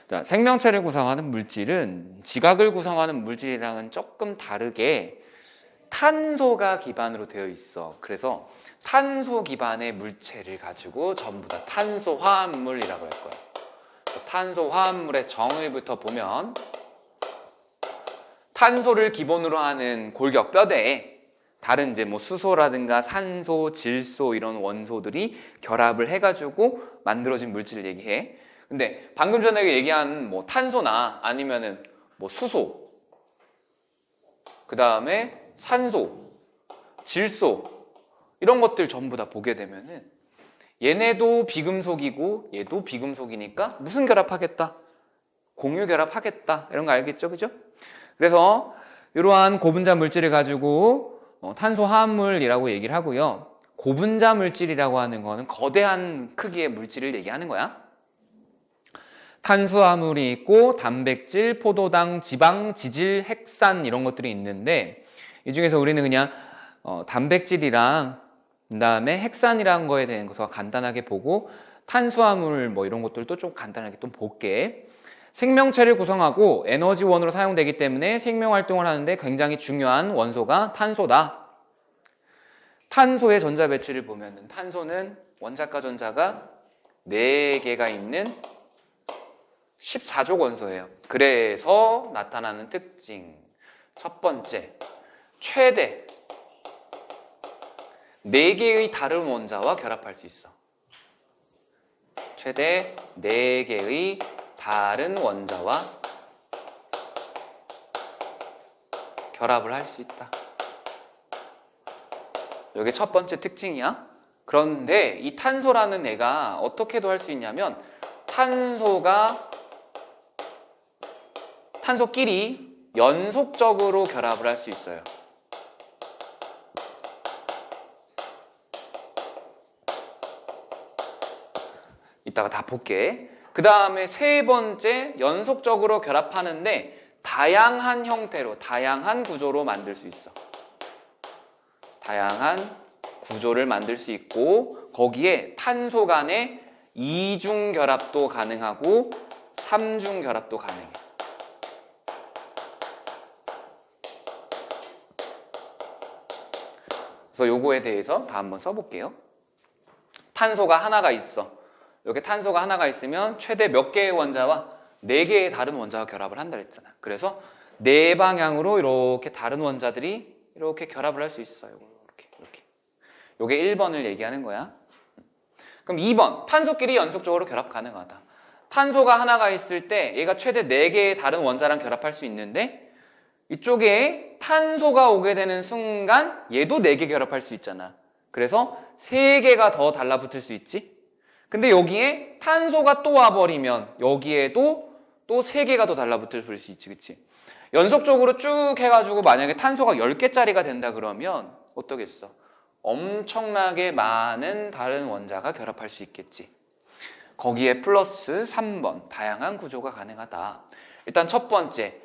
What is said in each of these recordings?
자, 생명체를 구성하는 물질은 지각을 구성하는 물질이랑은 조금 다르게 탄소가 기반으로 되어 있어. 그래서 탄소 기반의 물체를 가지고 전부 다 탄소화합물이라고 할 거야. 탄소화합물의 정의부터 보면 탄소를 기본으로 하는 골격 뼈대에 다른 이제 뭐 수소라든가 산소, 질소 이런 원소들이 결합을 해가지고 만들어진 물질을 얘기해. 근데 방금 전에 얘기한 뭐 탄소나 아니면은 뭐 수소, 그 다음에 산소, 질소 이런 것들 전부 다 보게 되면은 얘네도 비금속이고 얘도 비금속이니까 무슨 결합하겠다? 공유 결합하겠다. 이런 거 알겠죠? 그죠? 그래서 이러한 고분자 물질을 가지고 탄소 화합물이라고 얘기를 하고요. 고분자 물질이라고 하는 거는 거대한 크기의 물질을 얘기하는 거야. 탄수화물이 있고 단백질, 포도당, 지방, 지질, 핵산 이런 것들이 있는데 이 중에서 우리는 그냥 단백질이랑 그다음에 핵산이라는 거에 대해서 간단하게 보고 탄수화물 뭐 이런 것들도 좀 간단하게 또 볼게. 생명체를 구성하고 에너지원으로 사용되기 때문에 생명활동을 하는데 굉장히 중요한 원소가 탄소다. 탄소의 전자 배치를 보면 탄소는 원자과 전자가 4개가 있는 14족 원소예요. 그래서 나타나는 특징 첫 번째, 최대 4개의 다른 원자와 결합할 수 있어. 최대 4개의 다른 원자와 결합을 할 수 있다. 이게 첫 번째 특징이야. 그런데 이 탄소라는 애가 어떻게도 할 수 있냐면 탄소끼리 연속적으로 결합을 할 수 있어요. 이따가 다 볼게. 그 다음에 세 번째, 연속적으로 결합하는데 다양한 형태로, 다양한 구조로 만들 수 있어. 다양한 구조를 만들 수 있고 거기에 탄소 간의 이중 결합도 가능하고 삼중 결합도 가능해. 그래서 요거에 대해서 다 한번 써볼게요. 탄소가 하나가 있어. 이렇게 탄소가 하나가 있으면 최대 몇 개의 원자와 4개의 다른 원자와 결합을 한다 그랬잖아. 그래서 4방향으로 이렇게 다른 원자들이 이렇게 결합을 할 수 있어요. 이렇게. 요게 1번을 얘기하는 거야. 그럼 2번, 탄소끼리 연속적으로 결합 가능하다. 탄소가 하나가 있을 때 얘가 최대 4개의 다른 원자랑 결합할 수 있는데 이쪽에 탄소가 오게 되는 순간 얘도 4개 결합할 수 있잖아. 그래서 3개가 더 달라붙을 수 있지. 근데 여기에 탄소가 또 와버리면 여기에도 또 3개가 더 달라붙을 수 있지. 그치? 연속적으로 쭉 해가지고 만약에 탄소가 10개짜리가 된다 그러면 어떠겠어? 엄청나게 많은 다른 원자가 결합할 수 있겠지. 거기에 플러스 3번 다양한 구조가 가능하다. 일단 첫 번째,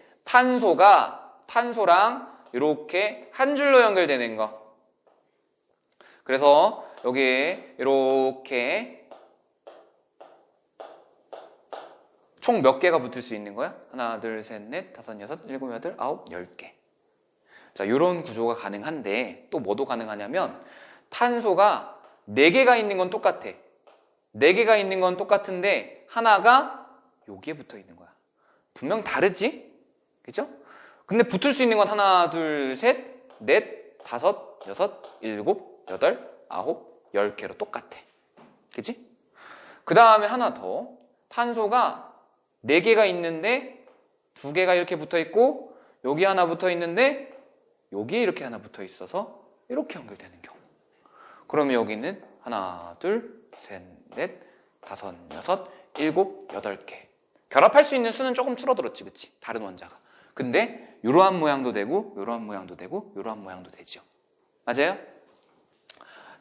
탄소랑 이렇게 한 줄로 연결되는 거. 그래서 여기에 이렇게 총 몇 개가 붙을 수 있는 거야? 하나, 둘, 셋, 넷, 다섯, 여섯, 일곱, 여덟, 아홉, 10개. 자, 이런 구조가 가능한데 또 뭐도 가능하냐면 탄소가 4개가 있는 건 똑같아. 4개가 있는 건 똑같은데 하나가 여기에 붙어 있는 거야. 분명 다르지? 그죠? 근데 붙을 수 있는 건 하나, 둘, 셋, 넷, 다섯, 여섯, 일곱, 여덟, 아홉, 10개로 똑같아. 그치? 그 다음에 하나 더. 탄소가 4개가 있는데 2개가 이렇게 붙어 있고 여기 하나 붙어 있는데 여기에 이렇게 하나 붙어 있어서 이렇게 연결되는 경우. 그러면 여기는 하나, 둘, 셋, 넷, 다섯, 여섯, 일곱, 8개. 결합할 수 있는 수는 조금 줄어들었지, 그치? 다른 원자가. 근데 이러한 모양도 되고 이러한 모양도 되고 이러한 모양도 되죠. 맞아요?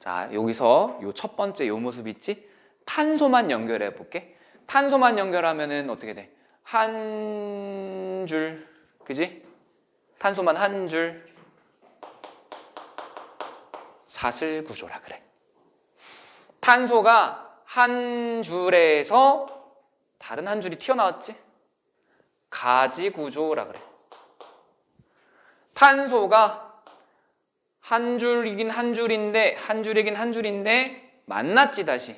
자, 여기서 요 첫 번째 요 모습 있지? 탄소만 연결해 볼게. 탄소만 연결하면은 어떻게 돼? 한 줄, 그지? 탄소만 한 줄, 사슬 구조라 그래. 탄소가 한 줄에서 다른 한 줄이 튀어나왔지? 가지 구조라 그래. 탄소가 한 줄이긴 한 줄인데 만났지 다시.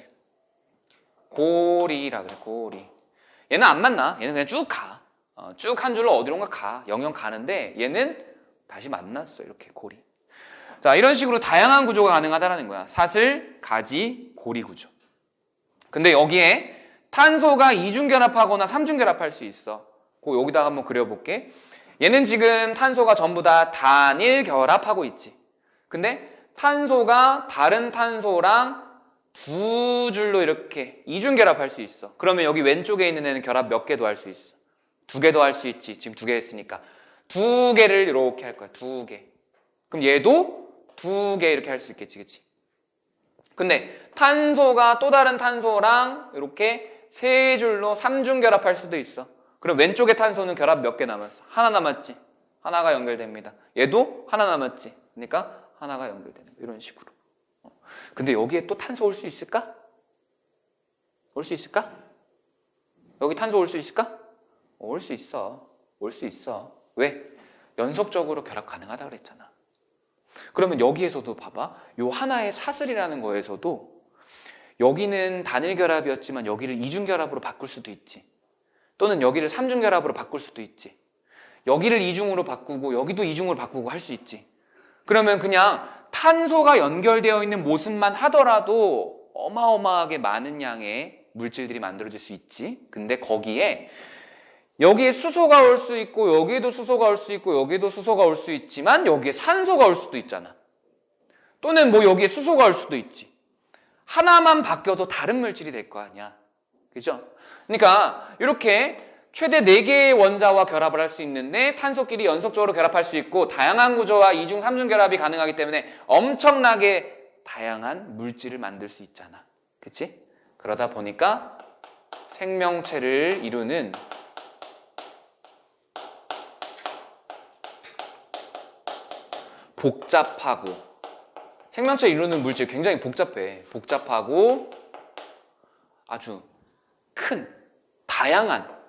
고리라 그래. 고리. 얘는 안 만나. 얘는 그냥 쭉 가. 쭉 한 줄로 어디론가 가. 영영 가는데 얘는 다시 만났어. 이렇게 고리. 자, 이런 식으로 다양한 구조가 가능하다는 거야. 사슬, 가지, 고리 구조. 근데 여기에 탄소가 이중결합하거나 삼중결합할 수 있어. 여기다가 한번 그려볼게. 얘는 지금 탄소가 전부 다 단일 결합하고 있지. 근데 탄소가 다른 탄소랑 두 줄로 이렇게 이중결합할 수 있어. 그러면 여기 왼쪽에 있는 애는 결합 몇 개도 할 수 있어? 두 개도 할 수 있지. 지금 두 개 했으니까. 두 개를 이렇게 할 거야. 두 개. 그럼 얘도 두 개 이렇게 할 수 있겠지. 그치? 근데 탄소가 또 다른 탄소랑 이렇게 세 줄로 삼중결합할 수도 있어. 그럼 왼쪽에 탄소는 결합 몇 개 남았어? 하나 남았지. 하나가 연결됩니다. 얘도 하나 남았지. 그러니까 하나가 연결되는 거야. 이런 식으로. 근데 여기에 또 탄소 올 수 있을까? 올 수 있을까? 여기 탄소 올 수 있을까? 올 수 있어. 올 수 있어. 왜? 연속적으로 결합 가능하다 그랬잖아. 그러면 여기에서도 봐봐. 요 하나의 사슬이라는 거에서도 여기는 단일 결합이었지만 여기를 이중 결합으로 바꿀 수도 있지. 또는 여기를 삼중 결합으로 바꿀 수도 있지. 여기를 이중으로 바꾸고 여기도 이중으로 바꾸고 할 수 있지. 그러면 그냥 탄소가 연결되어 있는 모습만 하더라도 어마어마하게 많은 양의 물질들이 만들어질 수 있지. 근데 거기에 여기에 수소가 올 수 있고 여기에도 수소가 올 수 있고 여기에도 수소가 올 수 있지만 여기에 산소가 올 수도 있잖아. 또는 뭐 여기에 수소가 올 수도 있지. 하나만 바뀌어도 다른 물질이 될 거 아니야. 그죠? 그러니까 이렇게 최대 4개의 원자와 결합을 할 수 있는데 탄소끼리 연속적으로 결합할 수 있고 다양한 구조와 이중, 삼중 결합이 가능하기 때문에 엄청나게 다양한 물질을 만들 수 있잖아. 그치? 그러다 보니까 생명체를 이루는 복잡하고 생명체를 이루는 물질 굉장히 복잡해. 복잡하고 아주 큰 다양한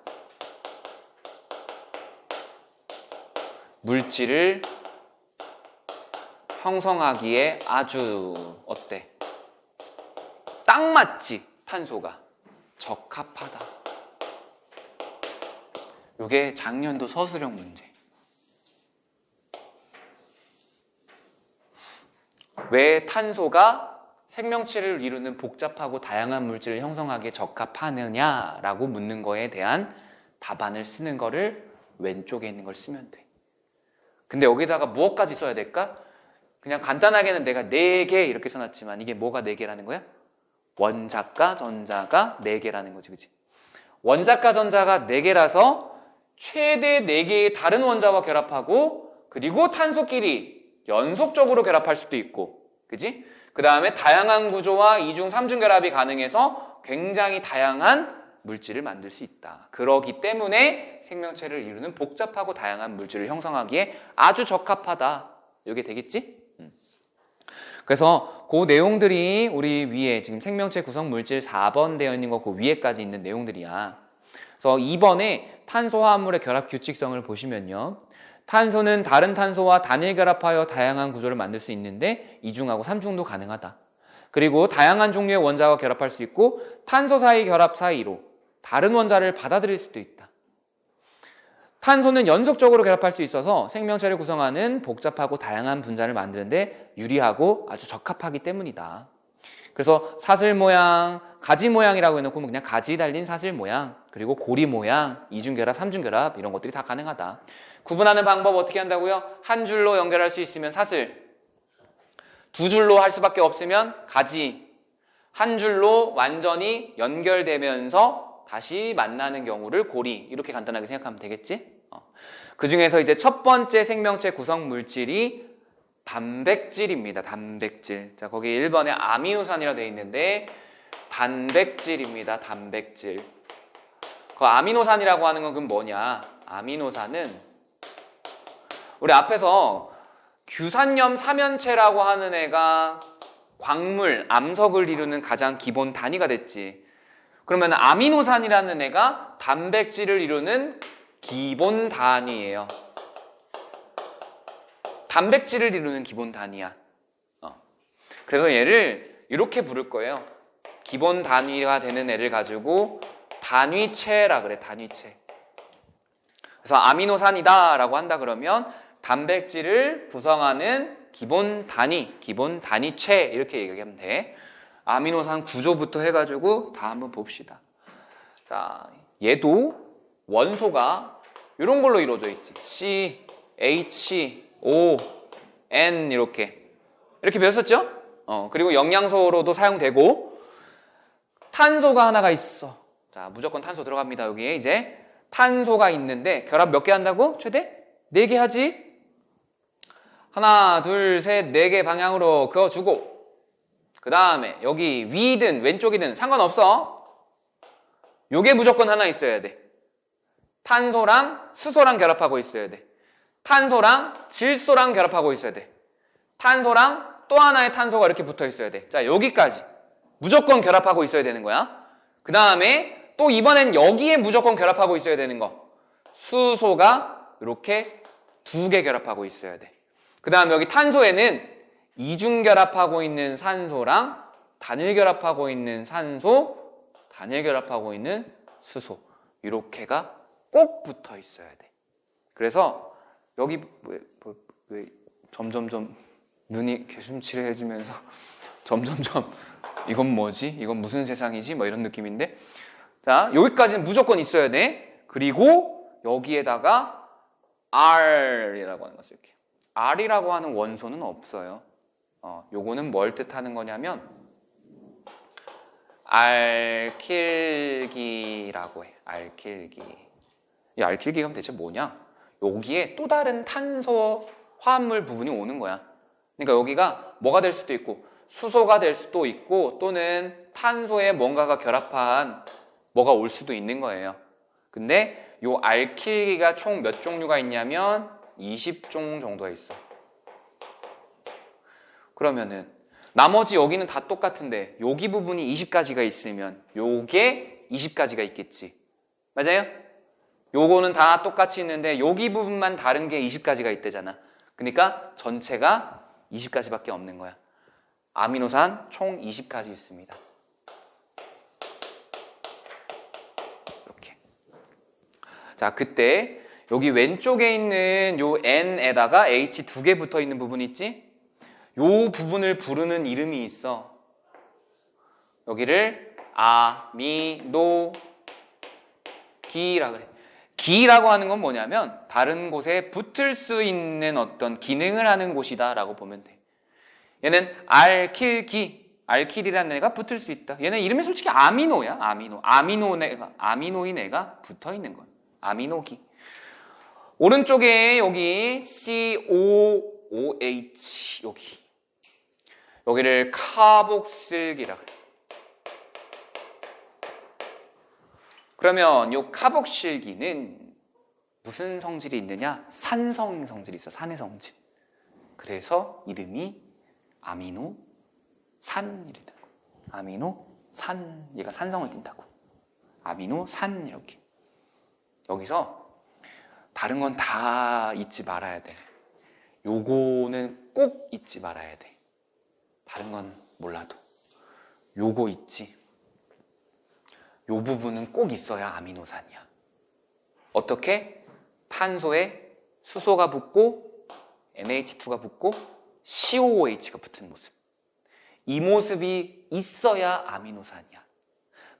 물질을 형성하기에 아주 어때? 딱 맞지? 탄소가 적합하다. 이게 작년도 서술형 문제. 왜 탄소가 생명체를 이루는 복잡하고 다양한 물질을 형성하기에 적합하느냐라고 묻는 거에 대한 답안을 쓰는 거를 왼쪽에 있는 걸 쓰면 돼. 근데 여기다가 무엇까지 써야 될까? 그냥 간단하게는 내가 4개 이렇게 써놨지만 이게 뭐가 4개라는 거야? 원자과 전자가 4개라는 거지. 그치? 원자과 전자가 4개라서 최대 4개의 다른 원자와 결합하고 그리고 탄소끼리 연속적으로 결합할 수도 있고 그치? 그 다음에 다양한 구조와 이중, 삼중 결합이 가능해서 굉장히 다양한 물질을 만들 수 있다. 그러기 때문에 생명체를 이루는 복잡하고 다양한 물질을 형성하기에 아주 적합하다. 이게 되겠지? 그래서 그 내용들이 우리 위에 지금 생명체 구성 물질 4번 되어 있는 거 그 위에까지 있는 내용들이야. 그래서 2번에 탄소 화합물의 결합 규칙성을 보시면요. 탄소는 다른 탄소와 단일 결합하여 다양한 구조를 만들 수 있는데 이중하고 삼중도 가능하다. 그리고 다양한 종류의 원자와 결합할 수 있고 탄소 사이 결합 사이로 다른 원자를 받아들일 수도 있다. 탄소는 연속적으로 결합할 수 있어서 생명체를 구성하는 복잡하고 다양한 분자를 만드는데 유리하고 아주 적합하기 때문이다. 그래서 사슬 모양, 가지 모양이라고 해놓고 그냥 가지 달린 사슬 모양, 그리고 고리 모양, 이중결합, 삼중결합 이런 것들이 다 가능하다. 구분하는 방법 어떻게 한다고요? 한 줄로 연결할 수 있으면 사슬, 두 줄로 할 수밖에 없으면 가지, 한 줄로 완전히 연결되면서 다시 만나는 경우를 고리, 이렇게 간단하게 생각하면 되겠지? 그 중에서 이제 첫 번째 생명체 구성 물질이 단백질입니다. 단백질. 자, 거기 1번에 아미노산이라고 되어 있는데 단백질입니다. 단백질. 그 아미노산이라고 하는 건 그럼 뭐냐? 아미노산은 우리 앞에서 규산염 삼연체라고 하는 애가 광물, 암석을 이루는 가장 기본 단위가 됐지. 그러면 아미노산이라는 애가 단백질을 이루는 기본 단위예요. 단백질을 이루는 기본 단위야. 그래서 얘를 이렇게 부를 거예요. 기본 단위가 되는 애를 가지고 단위체라 그래, 단위체. 그래서 아미노산이다 라고 한다 그러면 단백질을 구성하는 기본 단위, 기본 단위체 이렇게 얘기하면 돼. 아미노산 구조부터 해가지고 다 한번 봅시다. 자, 얘도 원소가 이런 걸로 이루어져 있지. C, H, O, N 이렇게 배웠었죠? 그리고 영양소로도 사용되고 탄소가 하나가 있어. 자, 무조건 탄소 들어갑니다. 여기에 이제 탄소가 있는데 결합 몇 개 한다고? 최대 4개 하지? 하나, 둘, 셋, 4개 방향으로 그어주고 그 다음에 여기 위든 왼쪽이든 상관없어. 요게 무조건 하나 있어야 돼. 탄소랑 수소랑 결합하고 있어야 돼. 탄소랑 질소랑 결합하고 있어야 돼. 탄소랑 또 하나의 탄소가 이렇게 붙어 있어야 돼. 자, 여기까지 무조건 결합하고 있어야 되는 거야. 그 다음에 또 이번엔 여기에 무조건 결합하고 있어야 되는 거. 수소가 이렇게 2개 결합하고 있어야 돼. 그 다음 여기 탄소에는 이중 결합하고 있는 산소랑 단일 결합하고 있는 산소, 단일 결합하고 있는 수소 이렇게가 꼭 붙어 있어야 돼. 그래서 여기 왜 점점점 눈이 개슴츠레해지면서 점점점 이건 뭐지? 이건 무슨 세상이지? 뭐 이런 느낌인데 자, 여기까지는 무조건 있어야 돼. 그리고 여기에다가 R이라고 하는 거 쓸게요. R이라고 하는 원소는 없어요. 요거는 뭘 뜻하는 거냐면 알킬기라고 해. 알킬기. 이 알킬기가 대체 뭐냐? 여기에 또 다른 탄소 화합물 부분이 오는 거야. 그러니까 여기가 뭐가 될 수도 있고 수소가 될 수도 있고 또는 탄소에 뭔가가 결합한 뭐가 올 수도 있는 거예요. 근데 요 알킬기가 총 몇 종류가 있냐면 20종 정도가 있어. 그러면은 나머지 여기는 다 똑같은데 여기 부분이 20가지가 있으면 요게 20가지가 있겠지. 맞아요? 요거는 다 똑같이 있는데 여기 부분만 다른 게 20가지가 있대잖아. 그러니까 전체가 20가지밖에 없는 거야. 아미노산 총 20가지 있습니다. 이렇게. 자, 그때 여기 왼쪽에 있는 요 N에다가 H 2개 붙어 있는 부분 있지? 요 부분을 부르는 이름이 있어. 여기를 아미노기라 그래. 기라고 하는 건 뭐냐면 다른 곳에 붙을 수 있는 어떤 기능을 하는 곳이다 라고 보면 돼. 얘는 알킬기, 알킬이라는 애가 붙을 수 있다. 얘는 이름이 솔직히 아미노야. 아미노인 애가 붙어 있는 거야. 아미노기. 오른쪽에 여기 COOH 여기를 카복실기라 그래. 그러면 이 카복실기는 무슨 성질이 있느냐? 산성 성질이 있어. 산의 성질. 그래서 이름이 아미노산이래. 아미노산. 얘가 산성을 띈다고. 아미노산 이렇게. 여기서 다른 건 다 잊지 말아야 돼. 요거는 꼭 잊지 말아야 돼. 다른 건 몰라도. 요거 있지. 요 부분은 꼭 있어야 아미노산이야. 어떻게? 탄소에 수소가 붙고 NH2가 붙고 COOH가 붙은 모습. 이 모습이 있어야 아미노산이야.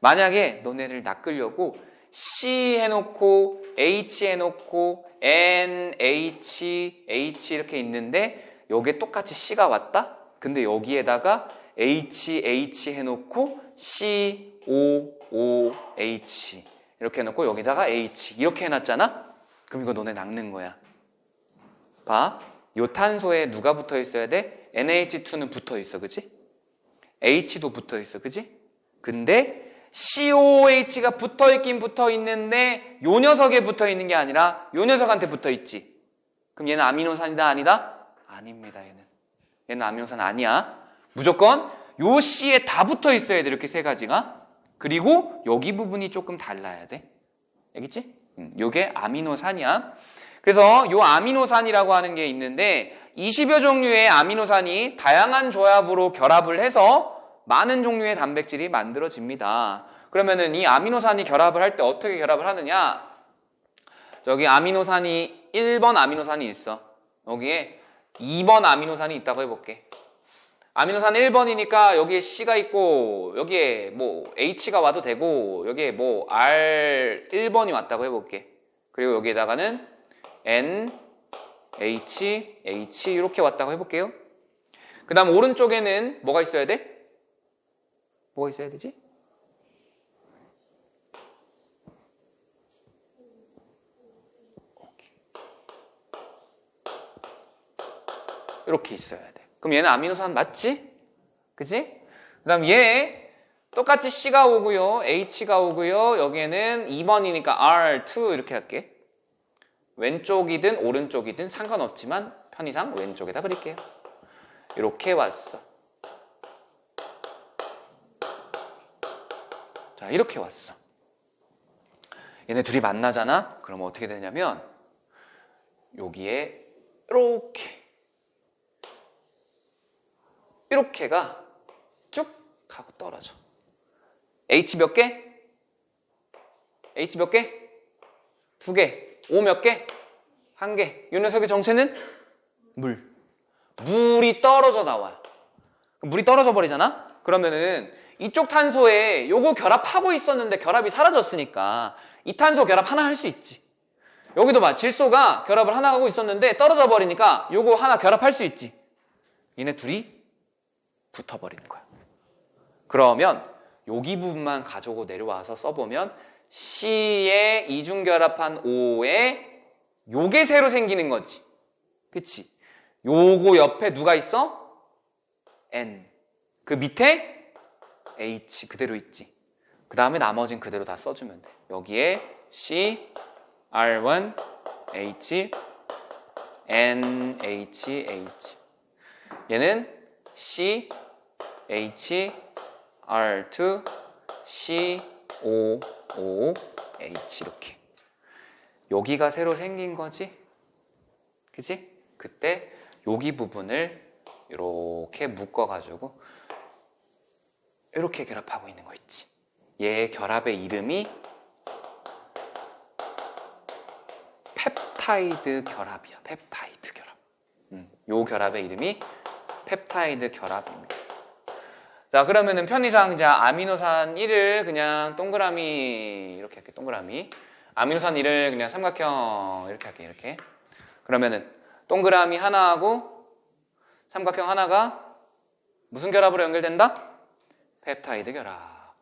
만약에 너네를 낚으려고 C 해놓고 H 해놓고 N, H, H 이렇게 있는데 여기에 똑같이 C가 왔다? 근데 여기에다가 H, H 해놓고 C, O, O, H 이렇게 해놓고 여기다가 H 이렇게 해놨잖아? 그럼 이거 너네 낚는 거야. 봐. 요 탄소에 누가 붙어 있어야 돼? NH2는 붙어 있어. 그치? H도 붙어 있어. 그치? 근데 COOH가 붙어 있긴 붙어 있는데 요 녀석에 붙어 있는 게 아니라 요 녀석한테 붙어 있지. 그럼 얘는 아미노산이다 아니다? 아닙니다. 얘는 아미노산 아니야. 무조건 요 C에 다 붙어 있어야 돼. 이렇게 세 가지가. 그리고 여기 부분이 조금 달라야 돼. 알겠지? 요게 아미노산이야. 그래서 요 아미노산이라고 하는 게 있는데 20여 종류의 아미노산이 다양한 조합으로 결합을 해서 많은 종류의 단백질이 만들어집니다. 그러면은 이 아미노산이 결합을 할 때 어떻게 결합을 하느냐? 저기 아미노산이 1번 아미노산이 있어. 여기에 2번 아미노산이 있다고 해볼게. 아미노산 1번이니까 여기에 C가 있고 여기에 뭐 H가 와도 되고 여기에 뭐 R 1번이 왔다고 해볼게. 그리고 여기에다가는 N, H, H 이렇게 왔다고 해볼게요. 그 다음 오른쪽에는 뭐가 있어야 돼? 뭐가 있어야 되지? 이렇게 있어야 돼. 그럼 얘는 아미노산 맞지? 그지? 그 다음 얘 똑같이 C가 오고요. H가 오고요. 여기에는 2번이니까 R2 이렇게 할게. 왼쪽이든 오른쪽이든 상관없지만 편의상 왼쪽에다 그릴게요. 이렇게 왔어. 자, 이렇게 왔어. 얘네 둘이 만나잖아? 그러면 어떻게 되냐면 여기에 이렇게가 쭉 하고 떨어져. H 몇 개? H 몇 개? 2개. O 몇 개? 1개. 이 녀석의 정체는 물이 떨어져 나와요. 물이 떨어져 버리잖아? 그러면은 이쪽 탄소에 요거 결합하고 있었는데 결합이 사라졌으니까 이 탄소 결합 하나 할 수 있지. 여기도 봐. 질소가 결합을 하나 하고 있었는데 떨어져 버리니까 요거 하나 결합할 수 있지. 얘네 둘이 붙어버리는 거야. 그러면 여기 부분만 가지고 내려와서 써보면 C에 이중결합한 O에 요게 새로 생기는 거지. 그치? 요거 옆에 누가 있어? N. 그 밑에 H 그대로 있지. 그 다음에 나머지는 그대로 다 써주면 돼. 여기에 C, R1, H, N, H, H. 얘는 C, H, R2, C, O, O, H 이렇게. 여기가 새로 생긴 거지? 그치? 그때 여기 부분을 이렇게 묶어가지고 이렇게 결합하고 있는 거 있지. 얘 결합의 이름이 펩타이드 결합이야. 펩타이드 결합. 요 결합의 이름이 펩타이드 결합입니다. 자, 그러면은 편의상 자 아미노산 1을 그냥 동그라미 이렇게 할게. 동그라미. 아미노산 1을 그냥 삼각형 이렇게 할게. 이렇게. 그러면은 동그라미 하나하고 삼각형 하나가 무슨 결합으로 연결된다? 펩타이드 결합.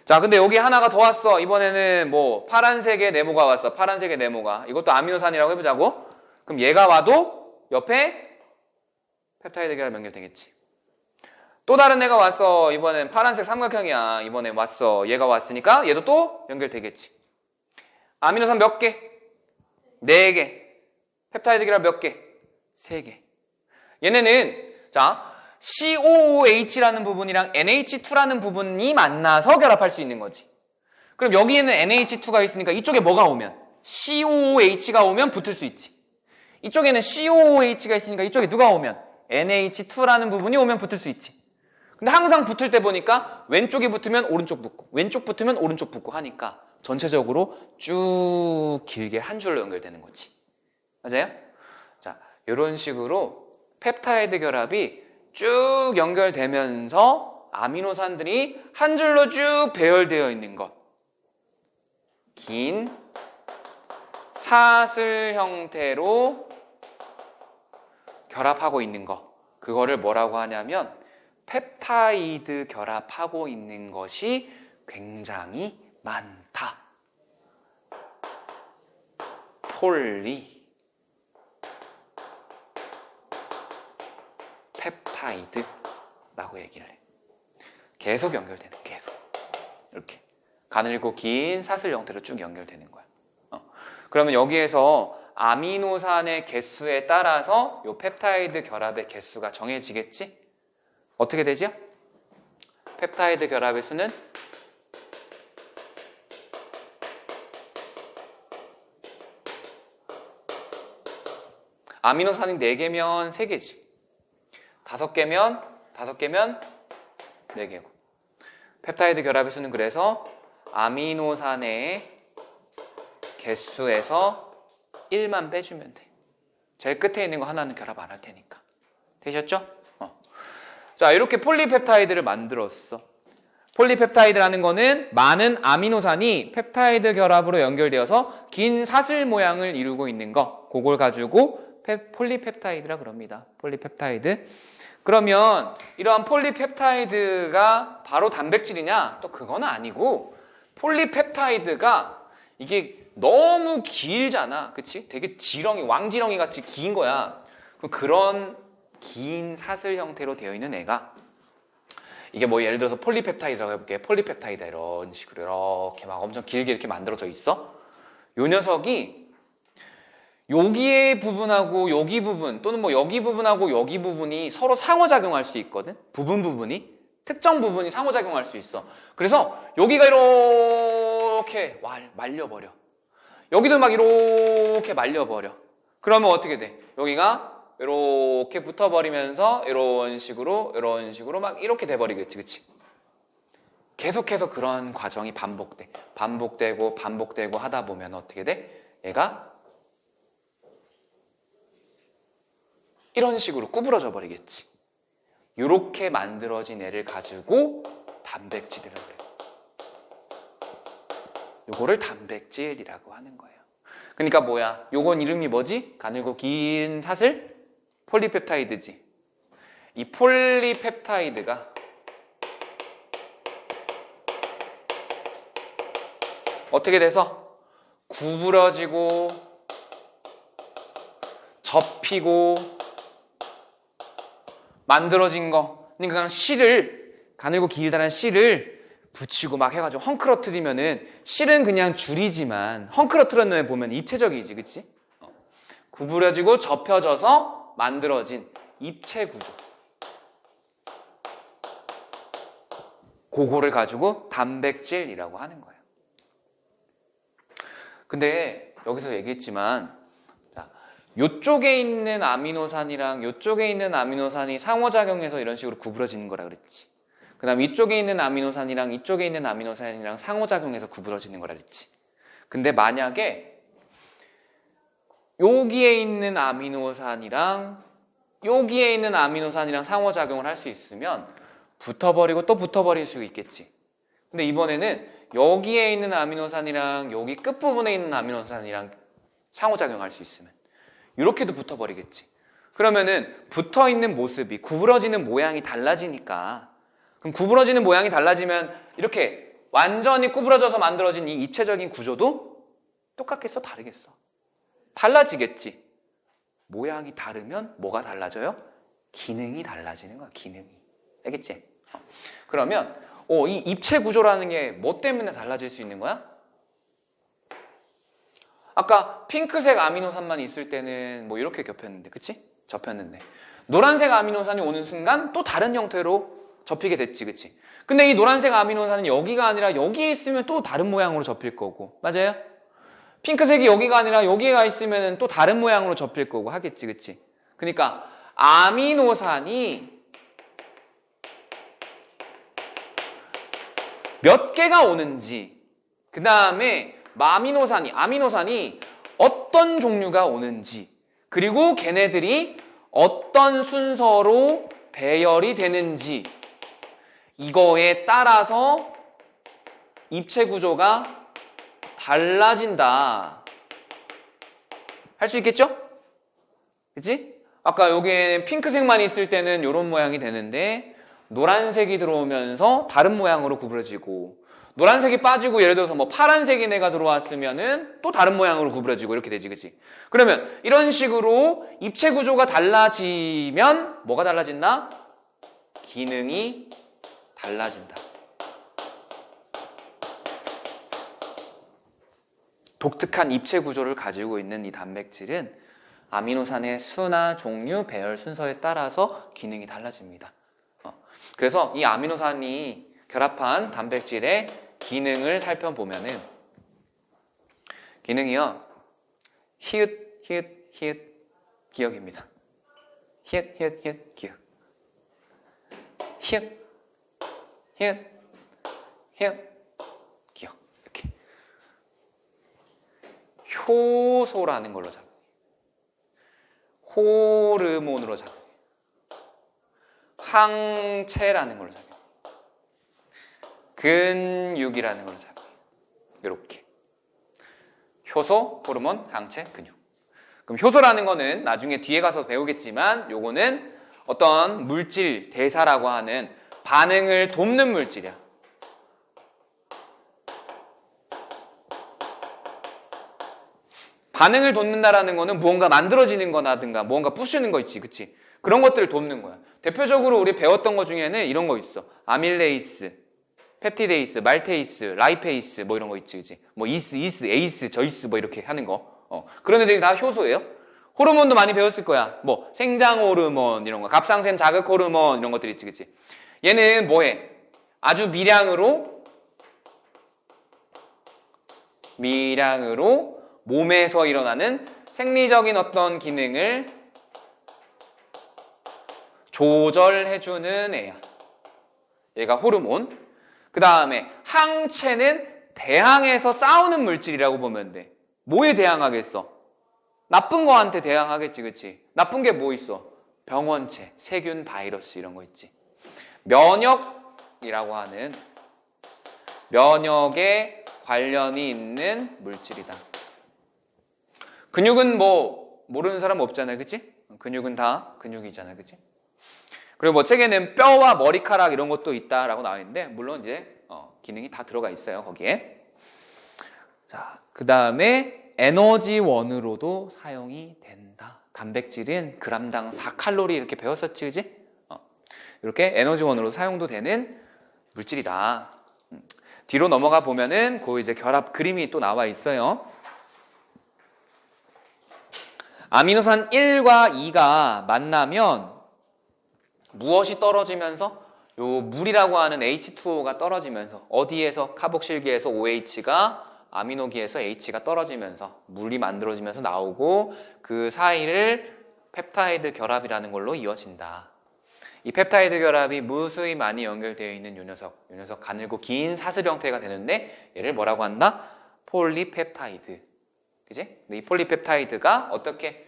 자, 근데 여기 하나가 더 왔어. 이번에는 뭐 파란색의 네모가 왔어. 파란색의 네모가. 이것도 아미노산이라고 해보자고. 그럼 얘가 와도 옆에 펩타이드 결합 연결되겠지. 또 다른 애가 왔어. 이번엔 파란색 삼각형이야. 이번에 왔어. 얘가 왔으니까 얘도 또 연결되겠지. 아미노산 몇 개? 4개. 펩타이드 결합 몇 개? 3개. 얘네는 자 COOH라는 부분이랑 NH2라는 부분이 만나서 결합할 수 있는 거지. 그럼 여기에는 NH2가 있으니까 이쪽에 뭐가 오면? COOH가 오면 붙을 수 있지. 이쪽에는 COOH가 있으니까 이쪽에 누가 오면? NH2라는 부분이 오면 붙을 수 있지. 근데 항상 붙을 때 보니까 왼쪽이 붙으면 오른쪽 붙고 왼쪽 붙으면 오른쪽 붙고 하니까 전체적으로 쭉 길게 한 줄로 연결되는 거지. 맞아요? 자, 이런 식으로 펩타이드 결합이 쭉 연결되면서 아미노산들이 한 줄로 쭉 배열되어 있는 것. 긴 사슬 형태로 결합하고 있는 것. 그거를 뭐라고 하냐면 펩타이드 결합하고 있는 것이 굉장히 많다. 폴리 펩타이드라고 얘기를 해. 계속 연결되는, 계속 이렇게 가늘고 긴 사슬 형태로 쭉 연결되는 거야. 그러면 여기에서 아미노산의 개수에 따라서 이 펩타이드 결합의 개수가 정해지겠지? 어떻게 되죠? 펩타이드 결합의 수는 아미노산이 4개면 3개지. 5개면 4개고. 펩타이드 결합의 수는 그래서 아미노산의 개수에서 1만 빼주면 돼. 제일 끝에 있는 거 하나는 결합 안 할 테니까. 되셨죠? 자, 이렇게 폴리펩타이드를 만들었어. 폴리펩타이드라는 거는 많은 아미노산이 펩타이드 결합으로 연결되어서 긴 사슬 모양을 이루고 있는 거. 그걸 가지고 폴리펩타이드라 그럽니다. 폴리펩타이드. 그러면 이러한 폴리펩타이드가 바로 단백질이냐? 또 그건 아니고 폴리펩타이드가 이게 너무 길잖아. 그치? 되게 지렁이, 왕지렁이 같이 긴 거야. 그런 긴 사슬 형태로 되어 있는 애가 이게 뭐 예를 들어서 폴리펩타이드라고 해볼게. 폴리펩타이드 이런 식으로 이렇게 막 엄청 길게 이렇게 만들어져 있어. 요 녀석이 여기의 부분하고 여기 부분 또는 뭐 여기 부분하고 여기 부분이 서로 상호작용할 수 있거든. 부분이 특정 부분이 상호작용할 수 있어. 그래서 여기가 이렇게 말려버려. 여기도 막 이렇게 말려버려. 그러면 어떻게 돼? 여기가 이렇게 붙어버리면서 이런 식으로 막 이렇게 돼버리겠지, 그치? 계속해서 그런 과정이 반복되고 하다 보면 어떻게 돼? 얘가 이런 식으로 구부러져 버리겠지. 이렇게 만들어진 애를 가지고 단백질이라고 해요. 요거를 단백질이라고 하는 거예요. 그러니까 뭐야? 요건 이름이 뭐지? 가늘고 긴 사슬? 폴리펩타이드지. 이 폴리펩타이드가 어떻게 돼서 구부러지고 접히고 만들어진 거. 그러니까 그냥 실을, 가늘고 길다란 실을 붙이고 막 해가지고 헝클어트리면은 실은 그냥 줄이지만 헝클어트리면 보면 입체적이지, 그치? 구부러지고 접혀져서 만들어진 입체 구조. 그거를 가지고 단백질이라고 하는 거예요. 근데 여기서 얘기했지만 요쪽에 있는 아미노산이랑 요쪽에 있는 아미노산이 상호작용해서 이런 식으로 구부러지는 거라 그랬지. 그 다음 이쪽에 있는 아미노산이랑 이쪽에 있는 아미노산이랑 상호작용해서 구부러지는 거라 그랬지. 근데 만약에 여기에 있는 아미노산이랑 여기에 있는 아미노산이랑 상호작용을 할 수 있으면 붙어버리고 또 붙어버릴 수 있겠지. 근데 이번에는 여기에 있는 아미노산이랑 여기 끝부분에 있는 아미노산이랑 상호작용할 수 있으면 이렇게도 붙어버리겠지. 그러면은 붙어있는 모습이, 구부러지는 모양이 달라지니까, 그럼 구부러지는 모양이 달라지면 이렇게 완전히 구부러져서 만들어진 이 입체적인 구조도 똑같겠어? 다르겠어? 달라지겠지. 모양이 다르면 뭐가 달라져요? 기능이 달라지는 거야. 기능이. 알겠지? 그러면 이 입체 구조라는 게 뭐 때문에 달라질 수 있는 거야? 아까 핑크색 아미노산만 있을 때는 뭐 이렇게 겹였는데, 그치? 접혔는데 노란색 아미노산이 오는 순간 또 다른 형태로 접히게 됐지, 그치? 근데 이 노란색 아미노산은 여기가 아니라 여기에 있으면 또 다른 모양으로 접힐 거고, 맞아요? 핑크색이 여기가 아니라 여기에 있으면 또 다른 모양으로 접힐 거고 하겠지, 그치? 그러니까 아미노산이 몇 개가 오는지, 그 다음에 아미노산이 어떤 종류가 오는지, 그리고 걔네들이 어떤 순서로 배열이 되는지, 이거에 따라서 입체 구조가 달라진다. 할 수 있겠죠? 그치? 아까 여기에 핑크색만 있을 때는 이런 모양이 되는데 노란색이 들어오면서 다른 모양으로 구부러지고, 노란색이 빠지고 예를 들어서 뭐 파란색이 내가 들어왔으면은 또 다른 모양으로 구부러지고 이렇게 되지, 그치? 그러면 이런 식으로 입체 구조가 달라지면 뭐가 달라진다? 기능이 달라진다. 독특한 입체 구조를 가지고 있는 이 단백질은 아미노산의 수나 종류, 배열 순서에 따라서 기능이 달라집니다. 그래서 이 아미노산이 결합한 단백질의 기능을 살펴보면은, 기능이요, 히읗 기억입니다. 히읗, 히읗, 히읗, 기억. 히읗, 히읗, 히읗, 기억. 이렇게. 효소라는 걸로 작용해요. 호르몬으로 작용해요. 항체라는 걸로 작용해요. 근육이라는 걸로 작용해요. 이렇게. 효소, 호르몬, 항체, 근육. 그럼 효소라는 거는 나중에 뒤에 가서 배우겠지만 요거는 어떤 물질 대사라고 하는 반응을 돕는 물질이야. 반응을 돕는다라는 거는 무언가 만들어지는 거라든가 무언가 부수는 거 있지, 그치? 그런 것들을 돕는 거야. 대표적으로 우리 배웠던 것 중에는 이런 거 있어. 아밀레이스, 펩티데이스, 말테이스, 라이페이스 뭐 이런 거 있지, 그치? 뭐 이스, 에이스, 저이스 뭐 이렇게 하는 거. 그런 애들이 다 효소예요. 호르몬도 많이 배웠을 거야. 뭐 생장 호르몬 이런 거, 갑상샘 자극 호르몬 이런 것들 있지, 그치? 얘는 뭐해? 아주 미량으로 몸에서 일어나는 생리적인 어떤 기능을 조절해주는 애야. 얘가 호르몬. 그 다음에 항체는 대항해서 싸우는 물질이라고 보면 돼. 뭐에 대항하겠어? 나쁜 거한테 대항하겠지, 그치? 나쁜 게 뭐 있어? 병원체, 세균, 바이러스 이런 거 있지. 면역이라고 하는 면역에 관련이 있는 물질이다. 근육은 뭐 모르는 사람 없잖아요, 그치? 근육은 다 근육이잖아요, 그치? 그리고 뭐 책에는 뼈와 머리카락 이런 것도 있다라고 나와 있는데 물론 이제 기능이 다 들어가 있어요, 거기에. 자, 그 다음에 에너지원으로도 사용이 된다. 단백질은 그람당 4칼로리 이렇게 배웠었지, 그지? 이렇게 에너지원으로 사용도 되는 물질이다. 뒤로 넘어가 보면은 그 이제 결합 그림이 또 나와 있어요. 아미노산 1과 2가 만나면 무엇이 떨어지면서? 요 물이라고 하는 H2O가 떨어지면서 어디에서? 카복실기에서 OH가 아미노기에서 H가 떨어지면서 물이 만들어지면서 나오고 그 사이를 펩타이드 결합이라는 걸로 이어진다. 이 펩타이드 결합이 무수히 많이 연결되어 있는 요 녀석 가늘고 긴 사슬 형태가 되는데 얘를 뭐라고 한다? 폴리펩타이드. 그지? 이 폴리펩타이드가 어떻게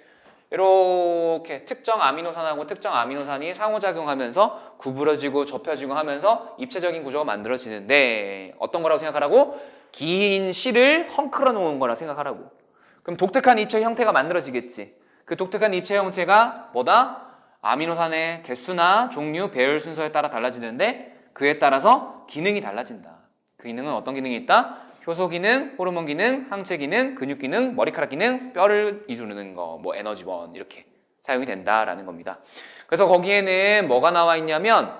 이렇게 특정 아미노산하고 특정 아미노산이 상호작용하면서 구부러지고 좁혀지고 하면서 입체적인 구조가 만들어지는데 어떤 거라고 생각하라고? 긴 실을 헝클어 놓은 거라 생각하라고. 그럼 독특한 입체 형태가 만들어지겠지. 그 독특한 입체 형태가 뭐다? 아미노산의 개수나 종류, 배열 순서에 따라 달라지는데 그에 따라서 기능이 달라진다. 그 기능은 어떤 기능이 있다? 효소 기능, 호르몬 기능, 항체 기능, 근육 기능, 머리카락 기능, 뼈를 이루는 거, 뭐 에너지원 이렇게 사용이 된다라는 겁니다. 그래서 거기에는 뭐가 나와 있냐면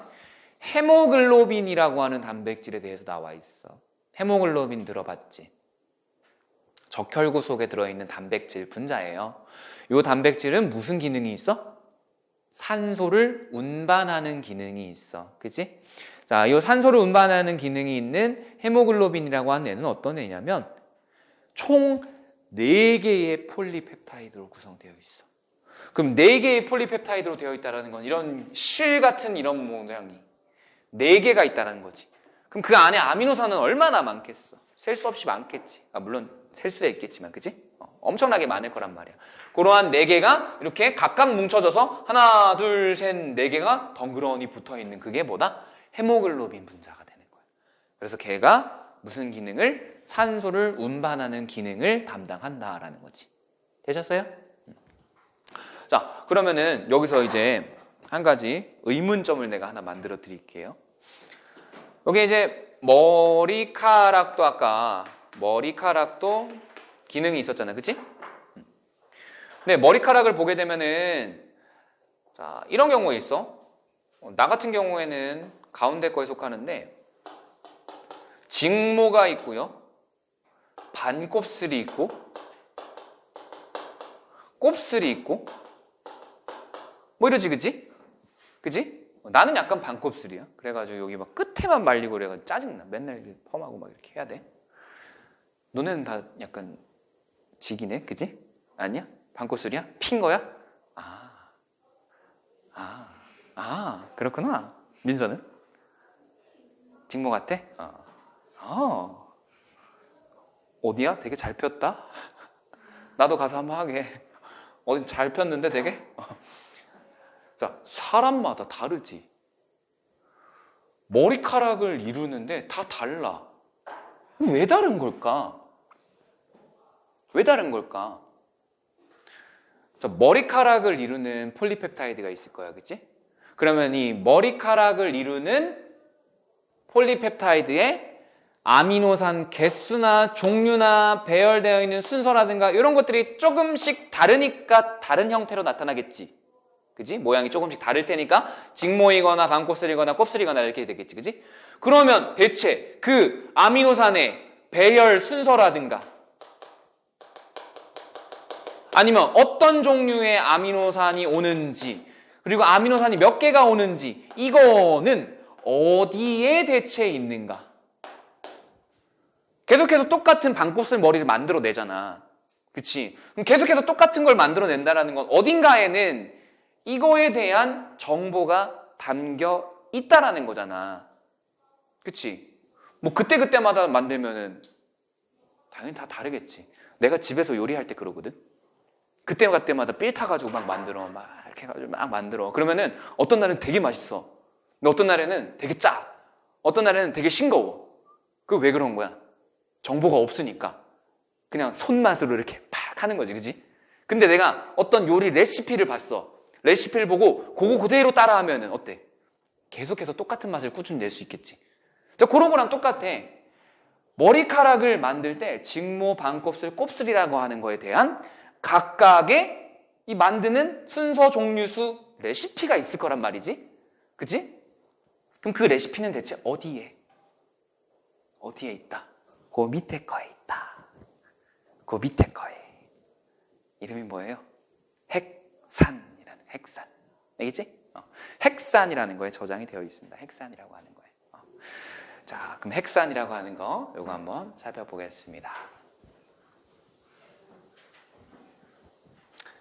헤모글로빈이라고 하는 단백질에 대해서 나와 있어. 헤모글로빈 들어봤지? 적혈구 속에 들어있는 단백질 분자예요. 이 단백질은 무슨 기능이 있어? 산소를 운반하는 기능이 있어. 그치? 자, 이 산소를 운반하는 기능이 있는 헤모글로빈이라고 하는 애는 어떤 애냐면 총 4개의 폴리펩타이드로 구성되어 있어. 그럼 4개의 폴리펩타이드로 되어 있다는 건 이런 실 같은 이런 모양이 4개가 있다는 거지. 그럼 그 안에 아미노산은 얼마나 많겠어? 셀 수 없이 많겠지. 물론 셀 수도 있겠지만, 그치? 엄청나게 많을 거란 말이야. 그러한 4개가 이렇게 각각 뭉쳐져서 하나, 둘, 셋, 4개가 덩그러니 붙어 있는 그게 뭐다? 헤모글로빈 분자가 되는 거야. 그래서 걔가 무슨 기능을? 산소를 운반하는 기능을 담당한다라는 거지. 되셨어요? 자, 그러면은 여기서 이제 한 가지 의문점을 내가 하나 만들어 드릴게요. 여기 이제 머리카락도 아까 머리카락도 기능이 있었잖아, 그치? 근데 머리카락을 보게 되면은 자, 이런 경우가 있어. 나 같은 경우에는 가운데 거에 속하는데 직모가 있고요, 반곱슬이 있고 곱슬이 있고 뭐 이러지, 그치? 그치? 나는 약간 반곱슬이야. 그래가지고 여기 막 끝에만 말리고 그래가지고 짜증나. 맨날 펌하고 막 이렇게 해야 돼. 너네는 다 약간 직이네, 그치? 아니야? 반곱슬이야? 핀 거야? 아, 그렇구나. 민서는? 직모 같아? 어디야? 되게 잘 폈다? 나도 가서 한번 하게. 어디 잘 폈는데 되게? 자, 사람마다 다르지. 머리카락을 이루는데 다 달라. 왜 다른 걸까? 왜 다른 걸까? 자, 머리카락을 이루는 폴리펩타이드가 있을 거야, 그치? 그러면 이 머리카락을 이루는 폴리펩타이드의 아미노산 개수나 종류나 배열되어 있는 순서라든가 이런 것들이 조금씩 다르니까 다른 형태로 나타나겠지. 그지? 모양이 조금씩 다를 테니까 직모이거나 반곱슬이거나 곱슬이거나 이렇게 되겠지. 그지? 그러면 대체 그 아미노산의 배열 순서라든가 아니면 어떤 종류의 아미노산이 오는지 그리고 아미노산이 몇 개가 오는지 이거는 어디에 대체 있는가? 계속해서 똑같은 반곱슬 머리를 만들어내잖아. 그치? 그럼 계속해서 똑같은 걸 만들어낸다는 건 어딘가에는 이거에 대한 정보가 담겨 있다라는 거잖아. 그치? 뭐 그때그때마다 만들면은 당연히 다 다르겠지. 내가 집에서 요리할 때 그러거든? 그때마다 삘 타가지고 막 만들어. 막 이렇게 해가지고 막 만들어. 그러면은 어떤 날은 되게 맛있어. 근데 어떤 날에는 되게 짜. 어떤 날에는 되게 싱거워. 그거 왜 그런 거야? 정보가 없으니까 그냥 손맛으로 이렇게 팍 하는 거지, 그지? 근데 내가 어떤 요리 레시피를 봤어. 레시피를 보고 그거 그대로 따라하면은 어때? 계속해서 똑같은 맛을 꾸준히 낼 수 있겠지. 자, 그런 거랑 똑같아. 머리카락을 만들 때 직모, 반곱슬, 곱슬이라고 하는 거에 대한 각각의 이 만드는 순서, 종류수, 레시피가 있을 거란 말이지. 그치? 그럼 그 레시피는 대체 어디에 있다? 그 밑에 거에 있다. 그 밑에 거에. 이름이 뭐예요? 핵산이라는 핵산. 알겠지? 핵산이라는 거에 저장이 되어 있습니다. 핵산이라고 하는 거예요. 자, 그럼 핵산이라고 하는 거 요거 한번 살펴보겠습니다.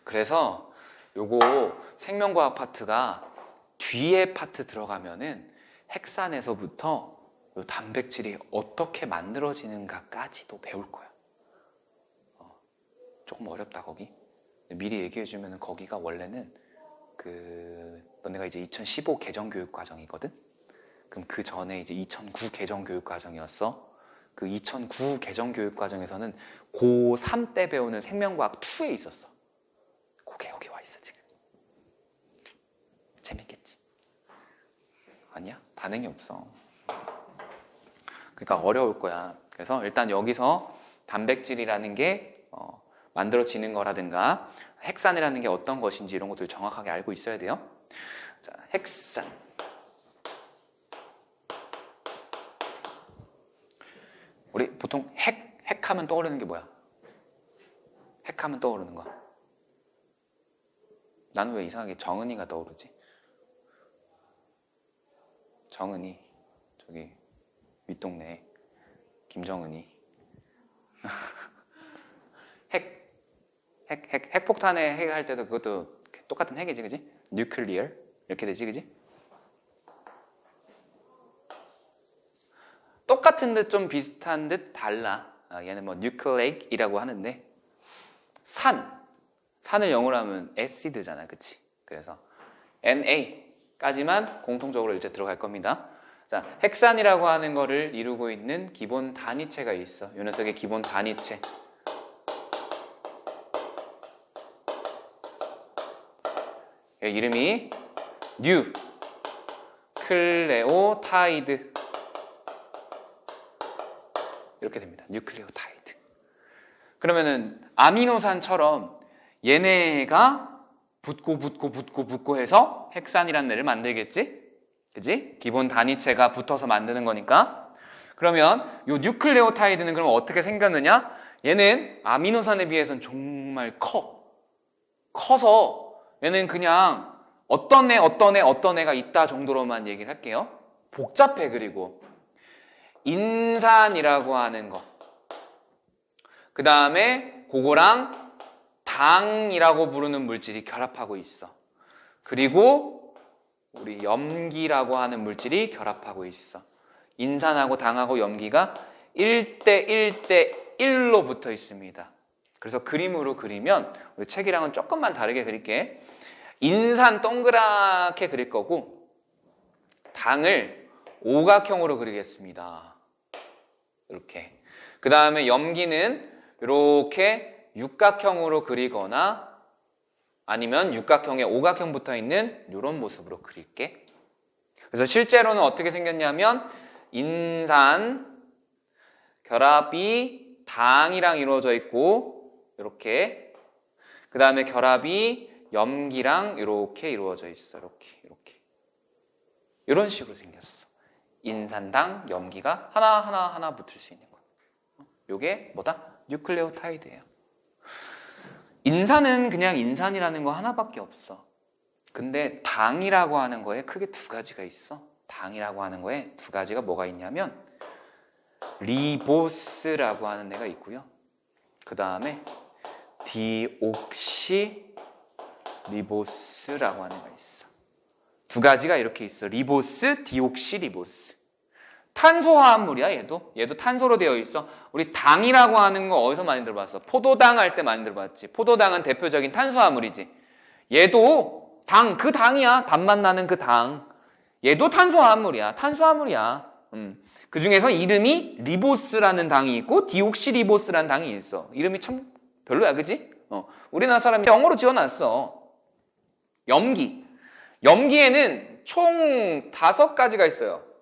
그래서 요거 생명과학 파트가 뒤에 파트 들어가면은 핵산에서부터 요 단백질이 어떻게 만들어지는가까지도 배울 거야. 조금 어렵다 거기. 미리 얘기해주면 거기가 원래는 너네가 이제 2015 개정교육 과정이거든. 그럼 그 전에 이제 2009 개정교육 과정이었어. 그 2009 개정교육 과정에서는 고3 때 배우는 생명과학 2에 있었어. 그게 여기 와 있어 지금. 재밌겠지? 아니야? 반응이 없어. 그러니까 어려울 거야. 그래서 일단 여기서 단백질이라는 게 만들어지는 거라든가 핵산이라는 게 어떤 것인지 이런 것들 정확하게 알고 있어야 돼요. 자, 핵산. 우리 보통 핵하면 떠오르는 게 뭐야? 핵하면 떠오르는 거. 나는 왜 이상하게 정은이가 떠오르지? 정은이. 저기 윗동네 김정은이. 핵폭탄에 핵 할 때도 그것도 똑같은 핵이지, 그지? 뉴클리어 이렇게 되지, 그지? 똑같은 듯 좀 비슷한 듯 달라. 얘는 뭐 뉴클레이크이라고 하는데 산을 영어로 하면 acid잖아, 그치? 그래서 NA까지만 공통적으로 이제 들어갈 겁니다. 자, 핵산이라고 하는 거를 이루고 있는 기본 단위체가 있어. 이 녀석의 기본 단위체. 이름이 뉴클레오타이드 이렇게 됩니다. 뉴클레오타이드. 그러면은 아미노산처럼 얘네가 붙고 해서 핵산이라는 애를 만들겠지? 그지? 기본 단위체가 붙어서 만드는 거니까. 그러면 요 뉴클레오타이드는 그럼 어떻게 생겼느냐? 얘는 아미노산에 비해서는 정말 커서 얘는 그냥 어떤 애가 있다 정도로만 얘기를 할게요. 복잡해. 그리고 인산이라고 하는 거, 그 다음에 그거랑 당이라고 부르는 물질이 결합하고 있어. 그리고 우리 염기라고 하는 물질이 결합하고 있어. 인산하고 당하고 염기가 1대 1대 1로 붙어 있습니다. 그래서 그림으로 그리면 우리 책이랑은 조금만 다르게 그릴게. 인산 동그랗게 그릴 거고 당을 오각형으로 그리겠습니다. 이렇게. 그 다음에 염기는 이렇게 육각형으로 그리거나 아니면 육각형에 오각형 붙어 있는 이런 모습으로 그릴게. 그래서 실제로는 어떻게 생겼냐면 인산 결합이 당이랑 이루어져 있고 이렇게. 그 다음에 결합이 염기랑 이렇게 이루어져 있어. 이렇게. 이런 식으로 생겼어. 인산당 염기가 하나 붙을 수 있는 거. 요게 뭐다? 뉴클레오타이드예요. 인산은 그냥 인산이라는 거 하나밖에 없어. 근데 당이라고 하는 거에 크게 두 가지가 있어. 당이라고 하는 거에 두 가지가 뭐가 있냐면 리보스라고 하는 애가 있고요. 그 다음에 디옥시리보스라고 하는 애가 있어. 두 가지가 이렇게 있어. 리보스, 디옥시리보스. 탄소화합물이야, 얘도 탄소로 되어 있어. 우리 당이라고 하는 거 어디서 많이 들어봤어? 포도당 할 때 많이 들어봤지. 포도당은 대표적인 탄소화합물이지. 얘도 당, 그 당이야. 단맛 나는 그 당. 얘도 탄소화합물이야. 그 중에서 이름이 리보스라는 당이 있고 디옥시리보스라는 당이 있어. 이름이 참 별로야, 그지? 우리나라 사람이 영어로 지어놨어. 염기에는 총 5가지가 있어요.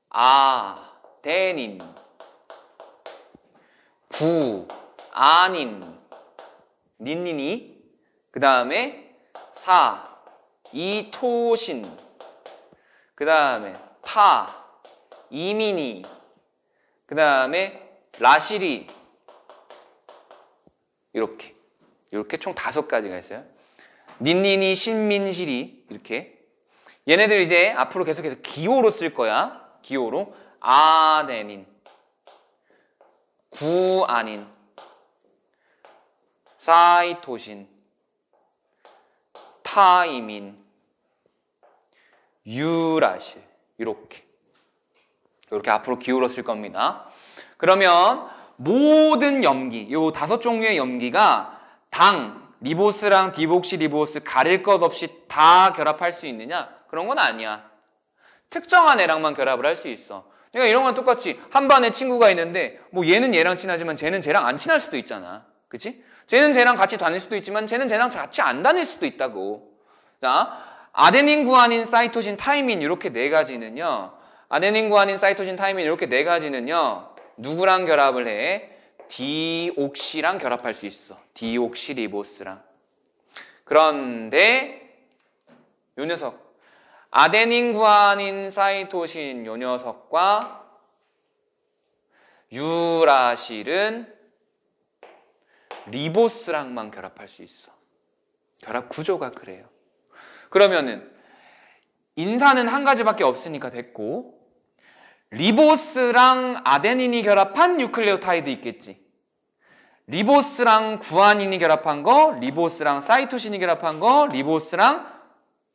아데닌, 구아닌, 닌닌이, 그 다음에 이토신, 그 다음에 이민이, 그 다음에 라시리, 이렇게 총 5가지가 있어요. 닌닌이, 신민시리, 이렇게. 얘네들 이제 앞으로 계속해서 기호로 쓸 거야. 기호로. 아데닌, 구아닌, 사이토신, 타이민, 유라실. 이렇게 앞으로 기호로 쓸 겁니다. 그러면 모든 염기, 요 5종류의 염기가 당, 리보스랑 디옥시리보스 가릴 것 없이 다 결합할 수 있느냐? 그런 건 아니야. 특정한 애랑만 결합을 할 수 있어. 그러니까 이런 건 똑같이 한 반에 친구가 있는데 뭐 얘는 얘랑 친하지만 쟤는 쟤랑 안 친할 수도 있잖아. 그치? 쟤는 쟤랑 같이 다닐 수도 있지만 쟤는 쟤랑 같이 안 다닐 수도 있다고. 자, 아데닌, 구아닌, 사이토신, 타이민 이렇게 4가지는요. 아데닌, 구아닌, 사이토신, 타이민 이렇게 4가지는요. 누구랑 결합을 해? 디옥시랑 결합할 수 있어. 디옥시리보스랑. 그런데 요 녀석 아데닌, 구아닌, 사이토신 요 녀석과 유라실은 리보스랑만 결합할 수 있어. 결합 구조가 그래요. 그러면은 인산은 한 가지밖에 없으니까 됐고 리보스랑 아데닌이 결합한 뉴클레오타이드 있겠지. 리보스랑 구아닌이 결합한 거, 리보스랑 사이토신이 결합한 거, 리보스랑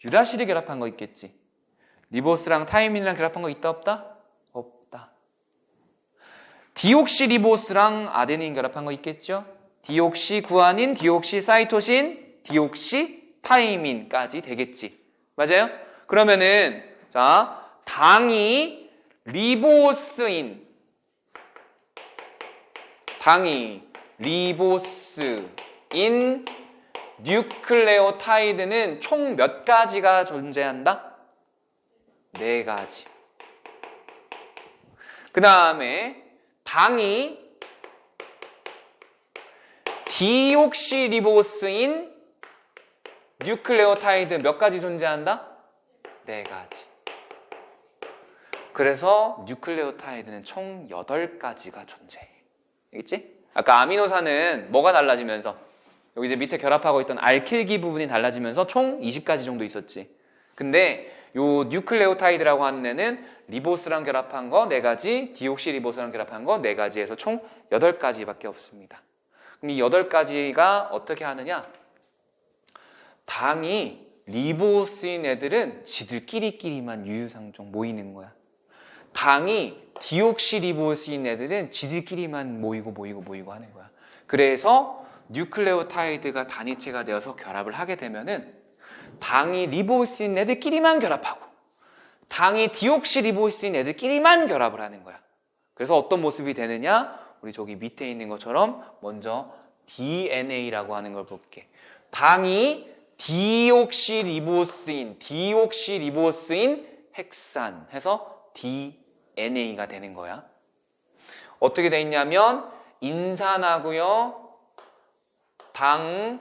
유라실이 결합한 거 있겠지. 리보스랑 타이민이랑 결합한 거 있다 없다? 없다. 디옥시리보스랑 아데닌 결합한 거 있겠죠? 디옥시 구아닌, 디옥시 사이토신, 디옥시 타이민까지 되겠지. 맞아요? 그러면은 자, 당이 리보스인 뉴클레오타이드는 총 몇 가지가 존재한다? 4가지. 그 다음에 당이 디옥시리보스인 뉴클레오타이드 몇 가지 존재한다? 4가지. 그래서 뉴클레오타이드는 총 8가지가 존재해. 알겠지? 아까 아미노산은 뭐가 달라지면서 여기 이제 밑에 결합하고 있던 알킬기 부분이 달라지면서 총 20가지 정도 있었지. 근데 요 뉴클레오타이드라고 하는 애는 리보스랑 결합한 거 4가지, 디옥시리보스랑 결합한 거 4가지에서 총 8가지밖에 없습니다. 그럼 이 8가지가 어떻게 하느냐? 당이 리보스인 애들은 지들끼리끼리만 유유상종 모이는 거야. 당이 디옥시리보스인 애들은 지들끼리만 모이고 하는 거야. 그래서 뉴클레오타이드가 단위체가 되어서 결합을 하게 되면은 당이 리보스인 애들끼리만 결합하고 당이 디옥시리보스인 애들끼리만 결합을 하는 거야. 그래서 어떤 모습이 되느냐? 우리 저기 밑에 있는 것처럼 먼저 DNA라고 하는 걸 볼게. 당이 디옥시리보스인 헥산 해서 DNA가 되는 거야. 어떻게 돼 있냐면 인산하고요, 당,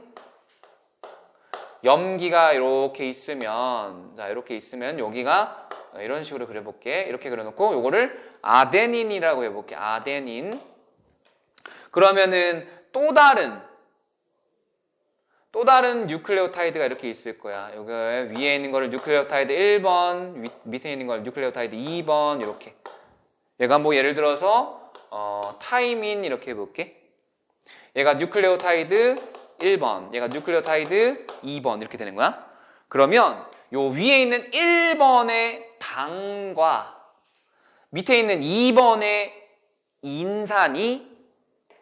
염기가 이렇게 있으면, 자, 이렇게 있으면 여기가 이런 식으로 그려볼게. 이렇게 그려놓고 요거를 아데닌이라고 해볼게. 아데닌. 그러면은 또 다른 뉴클레오타이드가 이렇게 있을 거야. 여기 위에 있는 거를 뉴클레오타이드 1번, 밑에 있는 걸 뉴클레오타이드 2번 이렇게. 얘가 뭐 예를 들어서 타이민 이렇게 해볼게. 얘가 뉴클레오타이드 1번, 얘가 뉴클레오타이드 2번 이렇게 되는 거야. 그러면 요 위에 있는 1번의 당과 밑에 있는 2번의 인산이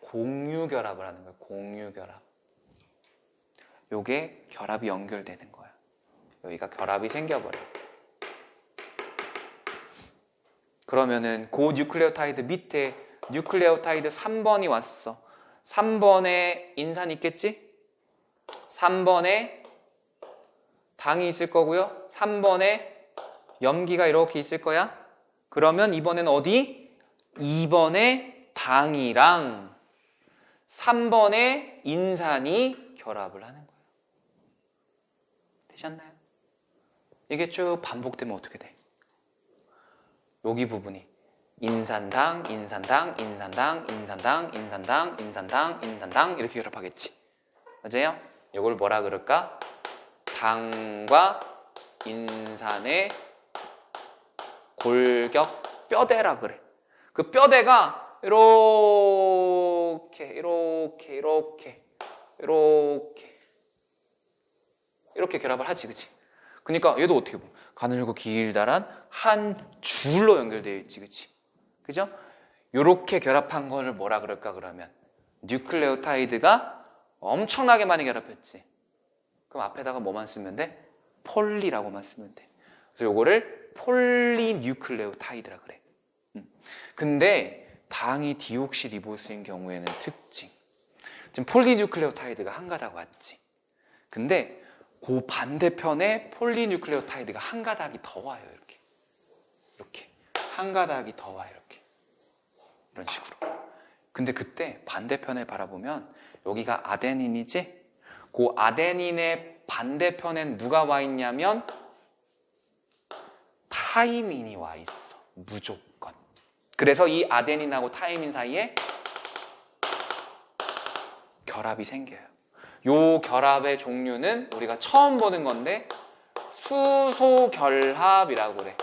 공유결합을 하는 거야. 공유결합. 요게 결합이 연결되는 거야. 여기가 결합이 생겨버려. 그러면은 그 뉴클레오타이드 밑에 뉴클레오타이드 3번이 왔어. 3번에 인산이 있겠지? 3번에 당이 있을 거고요. 3번에 염기가 이렇게 있을 거야. 그러면 이번엔 어디? 2번에 당이랑 3번에 인산이 결합을 하는 거예요. 되셨나요? 이게 쭉 반복되면 어떻게 돼? 여기 부분이 인산당, 인산당, 인산당, 인산당, 인산당, 인산당, 인산당 이렇게 결합하겠지. 맞아요? 이걸 뭐라 그럴까? 당과 인산의 골격 뼈대라 그래. 그 뼈대가 이렇게 결합을 하지, 그치? 그러니까 얘도 어떻게 보면 가늘고 길다란 한 줄로 연결되어 있지, 그치? 그죠? 요렇게 결합한 거를 뭐라 그럴까 그러면 뉴클레오타이드가 엄청나게 많이 결합했지. 그럼 앞에다가 뭐만 쓰면 돼? 폴리라고만 쓰면 돼. 그래서 요거를 폴리뉴클레오타이드라 그래. 근데 당이 디옥시리보스인 경우에는 특징. 지금 폴리뉴클레오타이드가 한 가닥 왔지. 근데 그 반대편에 폴리뉴클레오타이드가 한 가닥이 더 와요. 이렇게 한 가닥이 더 와요. 이런 식으로. 근데 그때 반대편을 바라보면 여기가 아데닌이지? 그 아데닌의 반대편엔 누가 와 있냐면 타이민이 와 있어. 무조건. 그래서 이 아데닌하고 타이민 사이에 결합이 생겨요. 요 결합의 종류는 우리가 처음 보는 건데 수소결합이라고 그래.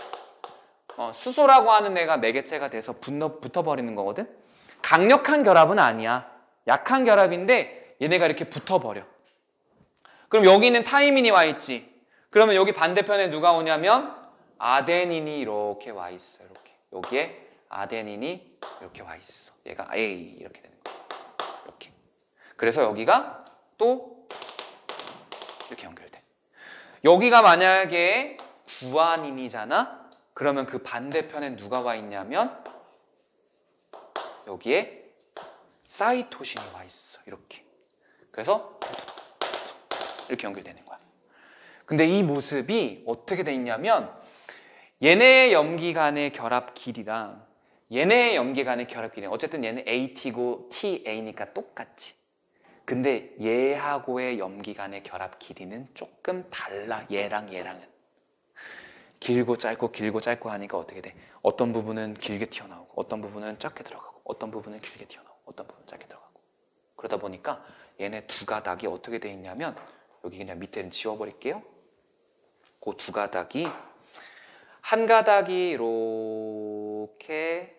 수소라고 하는 애가 매개체가 돼서 붙어버리는 거거든. 강력한 결합은 아니야. 약한 결합인데 얘네가 이렇게 붙어버려. 그럼 여기 있는 타이민이 와 있지. 그러면 여기 반대편에 누가 오냐면 아데닌이 이렇게 와 있어. 이렇게. 여기에 아데닌이 이렇게 와 있어. 얘가 A 이렇게 되는 거야. 이렇게. 그래서 여기가 또 이렇게 연결돼. 여기가 만약에 구아닌이잖아. 그러면 그 반대편에 누가 와 있냐면 여기에 사이토신이 와 있어. 이렇게. 그래서 이렇게 연결되는 거야. 근데 이 모습이 어떻게 돼 있냐면 얘네 염기 간의 결합 길이랑 얘네 염기 간의 결합 길이 어쨌든 얘는 AT고 TA니까 똑같지. 근데 얘하고의 염기 간의 결합 길이는 조금 달라. 얘랑은. 길고 짧고 하니까 어떻게 돼? 어떤 부분은 길게 튀어나오고 어떤 부분은 짧게 들어가고 어떤 부분은 길게 튀어나오고 어떤 부분은 짧게 들어가고 그러다 보니까 얘네 두 가닥이 어떻게 돼 있냐면 여기 그냥 밑에는 지워버릴게요. 그 두 가닥이 한 가닥이 이렇게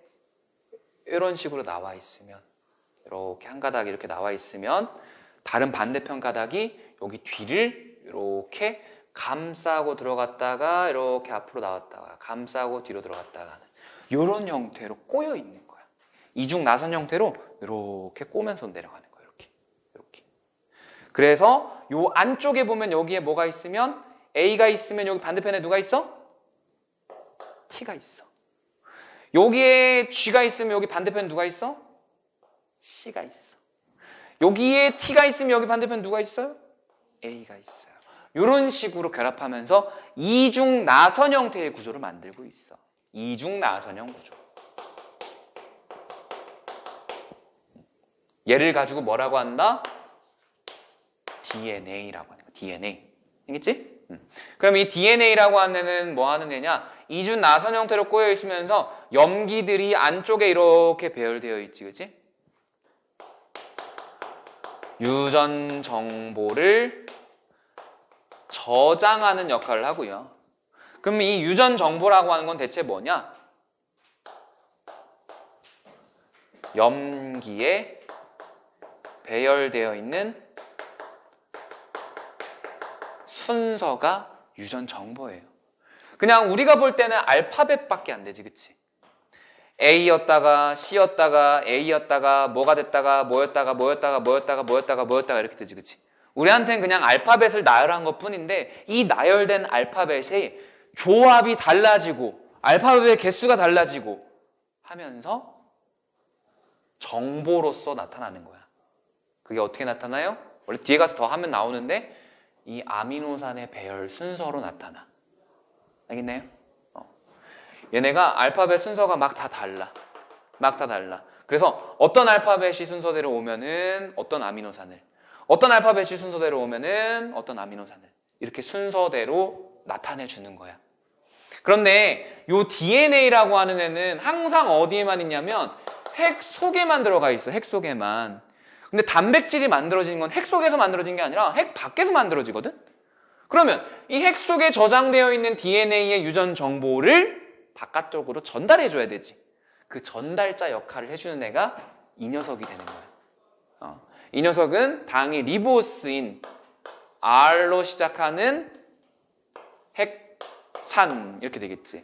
이런 식으로 나와 있으면 이렇게 한 가닥이 이렇게 나와 있으면 다른 반대편 가닥이 여기 뒤를 이렇게 감싸고 들어갔다가 이렇게 앞으로 나왔다가 감싸고 뒤로 들어갔다가 하는 이런 형태로 꼬여 있는 거야. 이중 나선 형태로 이렇게 꼬면서 내려가는 거야. 이렇게. 이렇게. 그래서 요 안쪽에 보면 여기에 뭐가 있으면 A가 있으면 여기 반대편에 누가 있어? T가 있어. 여기에 G가 있으면 여기 반대편에 누가 있어? C가 있어. 여기에 T가 있으면 여기 반대편에 누가 있어요? A가 있어요. 이런 식으로 결합하면서 이중 나선 형태의 구조를 만들고 있어. 이중 나선형 구조. 얘를 가지고 뭐라고 한다? DNA라고 하는 거야. DNA. 알겠지? 그럼 이 DNA라고 하는 애는 뭐 하는 애냐? 이중 나선 형태로 꼬여 있으면서 염기들이 안쪽에 이렇게 배열되어 있지, 그치? 유전 정보를 저장하는 역할을 하고요. 그럼 이 유전 정보라고 하는 건 대체 뭐냐? 염기에 배열되어 있는 순서가 유전 정보예요. 그냥 우리가 볼 때는 알파벳밖에 안 되지, 그치? A였다가 C였다가 A였다가 뭐가 됐다가 뭐였다가 뭐였다가 뭐였다가 뭐였다가 뭐였다가 이렇게 되지, 그치? 우리한테는 그냥 알파벳을 나열한 것 뿐인데 이 나열된 알파벳의 조합이 달라지고 알파벳의 개수가 달라지고 하면서 정보로서 나타나는 거야. 그게 어떻게 나타나요? 원래 뒤에 가서 더 하면 나오는데 이 아미노산의 배열 순서로 나타나. 알겠나요? 얘네가 알파벳 순서가 막 다 달라. 막 다 달라. 그래서 어떤 알파벳이 순서대로 오면은 어떤 아미노산을, 어떤 알파벳이 순서대로 오면은 어떤 아미노산을 이렇게 순서대로 나타내 주는 거야. 그런데 요 DNA라고 하는 애는 항상 어디에만 있냐면 핵 속에만 들어가 있어. 핵 속에만. 근데 단백질이 만들어지는 건 핵 속에서 만들어진 게 아니라 핵 밖에서 만들어지거든? 그러면 이 핵 속에 저장되어 있는 DNA의 유전 정보를 바깥쪽으로 전달해 줘야 되지. 그 전달자 역할을 해주는 애가 이 녀석이 되는 거야. 이 녀석은 당이 리보스인 R로 시작하는 핵산 이렇게 되겠지.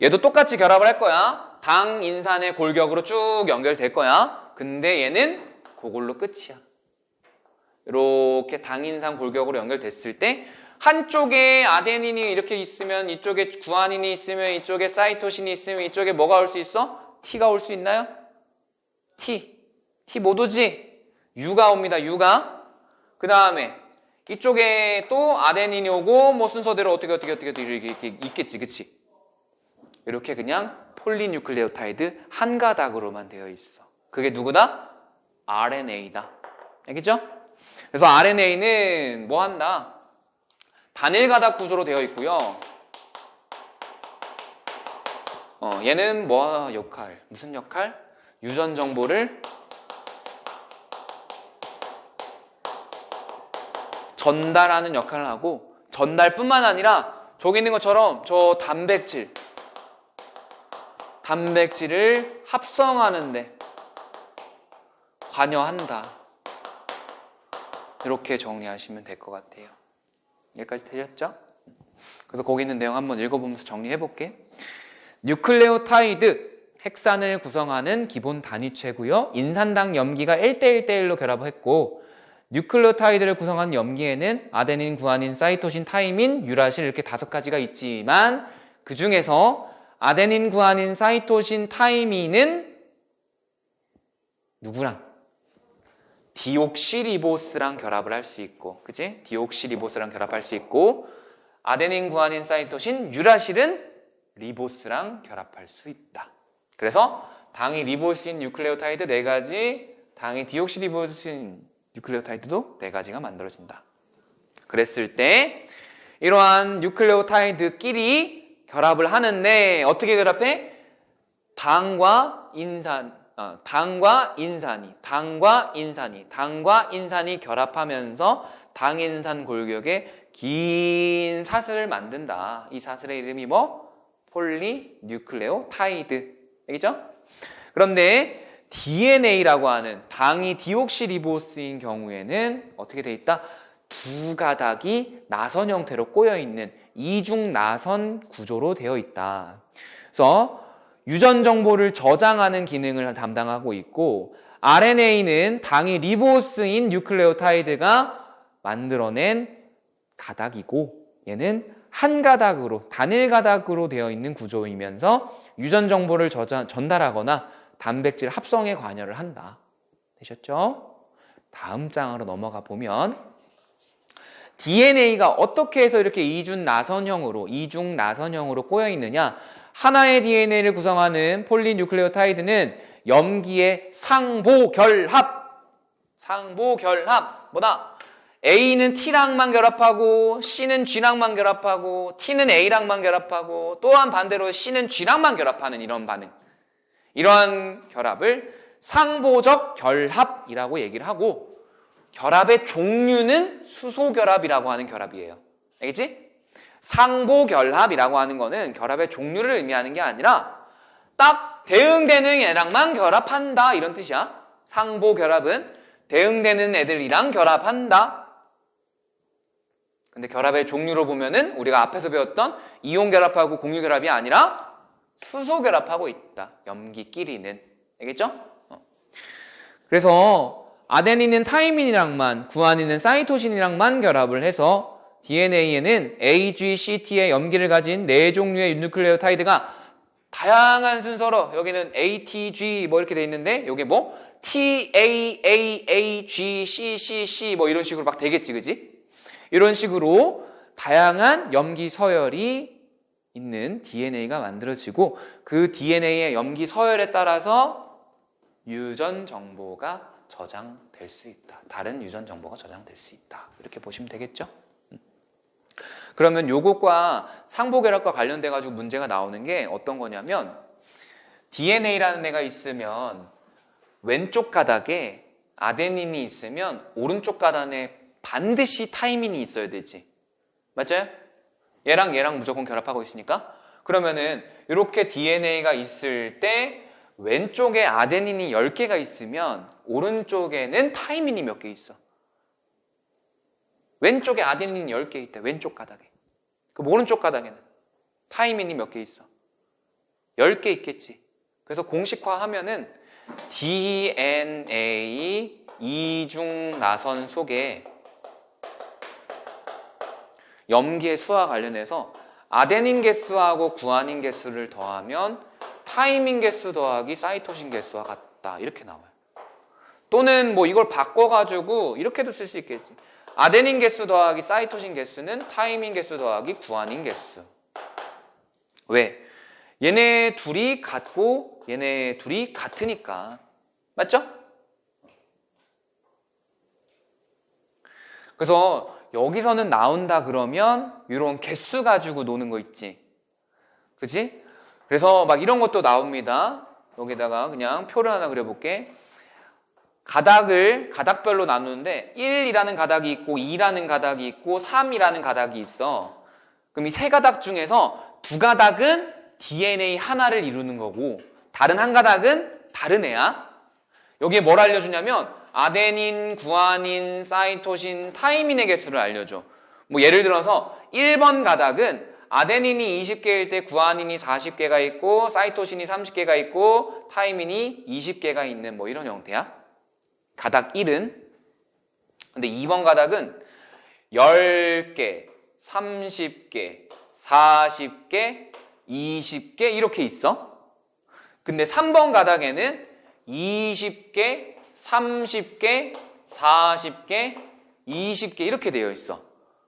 얘도 똑같이 결합을 할 거야. 당, 인산의 골격으로 쭉 연결될 거야. 근데 얘는 그걸로 끝이야. 이렇게 당, 인산 골격으로 연결됐을 때 한쪽에 아데닌이 이렇게 있으면 이쪽에 구아닌이 있으면 이쪽에 사이토신이 있으면 이쪽에 뭐가 올 수 있어? T가 올 수 있나요? T 못 오지? U가 옵니다. U가. 그 다음에 이쪽에 또 아데닌이 오고 뭐 순서대로 어떻게 이렇게 있겠지, 그치? 이렇게 그냥 폴리뉴클레오타이드 한 가닥으로만 되어 있어. 그게 누구다? RNA다. 알겠죠? 그래서 RNA는 뭐 한다? 단일 가닥 구조로 되어 있고요. 얘는 뭐 역할? 무슨 역할? 유전 정보를 전달하는 역할을 하고, 전달뿐만 아니라 저기 있는 것처럼 저 단백질을 합성하는데 관여한다. 이렇게 정리하시면 될 것 같아요. 여기까지 되셨죠? 그래서 거기 있는 내용 한번 읽어보면서 정리해 볼게. 뉴클레오타이드, 핵산을 구성하는 기본 단위체고요. 인산당 염기가 1대1대1로 결합했고, 뉴클레오타이드를 구성한 염기에는 아데닌, 구아닌, 사이토신, 타이민, 유라실 이렇게 5가지가 있지만 그 중에서 아데닌, 구아닌, 사이토신, 타이민은 누구랑? 디옥시리보스랑 결합을 할 수 있고, 그치? 디옥시리보스랑 결합할 수 있고, 아데닌, 구아닌, 사이토신, 유라실은 리보스랑 결합할 수 있다. 그래서 당이 리보스인 뉴클레오타이드 4가지, 당이 디옥시리보스인 뉴클레오타이드도 4가지가 만들어진다. 그랬을 때 이러한 뉴클레오타이드끼리 결합을 하는데 어떻게 결합해? 당과 인산이 결합하면서 당인산 골격에 긴 사슬을 만든다. 이 사슬의 이름이 뭐? 폴리뉴클레오타이드. 알겠죠? 그런데 DNA라고 하는 당이 디옥시리보스인 경우에는 어떻게 돼 있다? 두 가닥이 나선 형태로 꼬여있는 이중 나선 구조로 되어 있다. 그래서 유전 정보를 저장하는 기능을 담당하고 있고, RNA는 당이 리보스인 뉴클레오타이드가 만들어낸 가닥이고, 얘는 한 가닥으로, 단일 가닥으로 되어 있는 구조이면서 유전 정보를 전달하거나 단백질 합성에 관여를 한다. 되셨죠? 다음 장으로 넘어가 보면 DNA가 어떻게 해서 이렇게 이중 나선형으로 꼬여 있느냐? 하나의 DNA를 구성하는 폴리뉴클레오타이드는 염기의 상보결합. 뭐다? A는 T랑만 결합하고 C는 G랑만 결합하고 T는 A랑만 결합하고 또한 반대로 C는 G랑만 결합하는 이런 반응. 이러한 결합을 상보적 결합이라고 얘기를 하고, 결합의 종류는 수소결합이라고 하는 결합이에요. 알겠지? 상보결합이라고 하는 거는 결합의 종류를 의미하는 게 아니라 딱 대응되는 애랑만 결합한다 이런 뜻이야. 상보결합은 대응되는 애들이랑 결합한다. 근데 결합의 종류로 보면은 우리가 앞에서 배웠던 이온결합하고 공유결합이 아니라 수소결합하고 있다. 염기끼리는. 알겠죠? 그래서 아데닌은 타이민이랑만, 구아닌은 사이토신이랑만 결합을 해서 DNA에는 A, G, C, T의 염기를 가진 4종류의 뉴클레오타이드가 다양한 순서로, 여기는 A, T, G 뭐 이렇게 돼 있는데 여기 뭐 T, A, A, A, G, C, C, C 뭐 이런 식으로 막 되겠지, 그지? 이런 식으로 다양한 염기 서열이 있는 DNA가 만들어지고, 그 DNA의 염기 서열에 따라서 유전 정보가 저장될 수 있다. 다른 유전 정보가 저장될 수 있다. 이렇게 보시면 되겠죠? 그러면 요것과 상보결합과 관련돼 가지고 문제가 나오는 게 어떤 거냐면, DNA라는 애가 있으면 왼쪽 가닥에 아데닌이 있으면 오른쪽 가닥에 반드시 타이민이 있어야 되지. 맞아요? 얘랑 무조건 결합하고 있으니까. 그러면은 이렇게 DNA가 있을 때 왼쪽에 아데닌이 10개가 있으면 오른쪽에는 타이민이 몇 개 있어. 왼쪽에 아데닌이 10개 있다. 왼쪽 가닥에. 그럼 오른쪽 가닥에는 타이민이 몇 개 있어? 10개 있겠지. 그래서 공식화하면은 DNA 이중 나선 속에 염기의 수와 관련해서 아데닌 개수하고 구아닌 개수를 더하면 타이민 개수 더하기 사이토신 개수와 같다. 이렇게 나와요. 또는 뭐 이걸 바꿔가지고 이렇게도 쓸 수 있겠지. 아데닌 개수 더하기 사이토신 개수는 타이민 개수 더하기 구아닌 개수. 왜? 얘네 둘이 같고 얘네 둘이 같으니까. 맞죠? 그래서 여기서는 나온다 그러면 이런 개수 가지고 노는 거 있지. 그치? 그래서 막 이런 것도 나옵니다. 여기다가 그냥 표를 하나 그려볼게. 가닥별로 나누는데 1이라는 가닥이 있고 2라는 가닥이 있고 3이라는 가닥이 있어. 그럼 이 세 가닥 중에서 두 가닥은 DNA 하나를 이루는 거고 다른 한 가닥은 다른 애야. 여기에 뭘 알려주냐면 아데닌, 구아닌, 사이토신, 타이민의 개수를 알려줘. 뭐 예를 들어서 1번 가닥은 아데닌이 20개일 때 구아닌이 40개가 있고 사이토신이 30개가 있고 타이민이 20개가 있는 뭐 이런 형태야. 가닥 1은. 근데 2번 가닥은 10개, 30개, 40개, 20개 이렇게 있어. 근데 3번 가닥에는 20개, 30개, 40개, 20개 이렇게 되어 있어.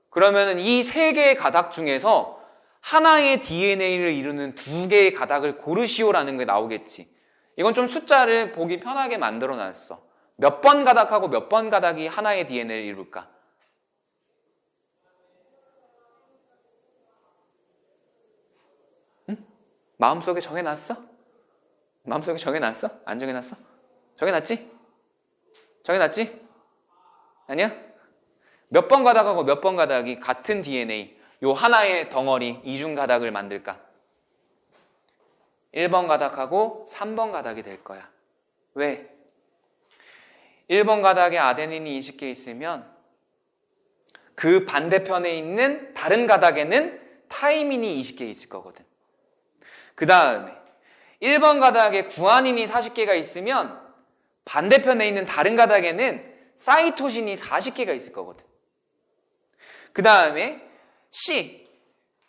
그러면은 이 세 개의 가닥 중에서 하나의 DNA를 이루는 두 개의 가닥을 고르시오라는 게 나오겠지. 이건 좀 숫자를 보기 편하게 만들어 놨어. 몇 번 가닥하고 몇 번 가닥이 하나의 DNA를 이룰까? 응? 마음속에 정해놨어? 마음속에 정해놨어? 안 정해놨어? 정해놨지? 정해놨지? 아니야? 몇 번 가닥하고 몇 번 가닥이 같은 DNA, 요 하나의 덩어리 이중 가닥을 만들까? 1번 가닥하고 3번 가닥이 될 거야. 왜? 1번 가닥에 아데닌이 20개 있으면 그 반대편에 있는 다른 가닥에는 타이민이 20개 있을 거거든. 그 다음에 1번 가닥에 구아닌이 40개가 있으면 반대편에 있는 다른 가닥에는 사이토신이 40개가 있을 거거든. 그 다음에 C,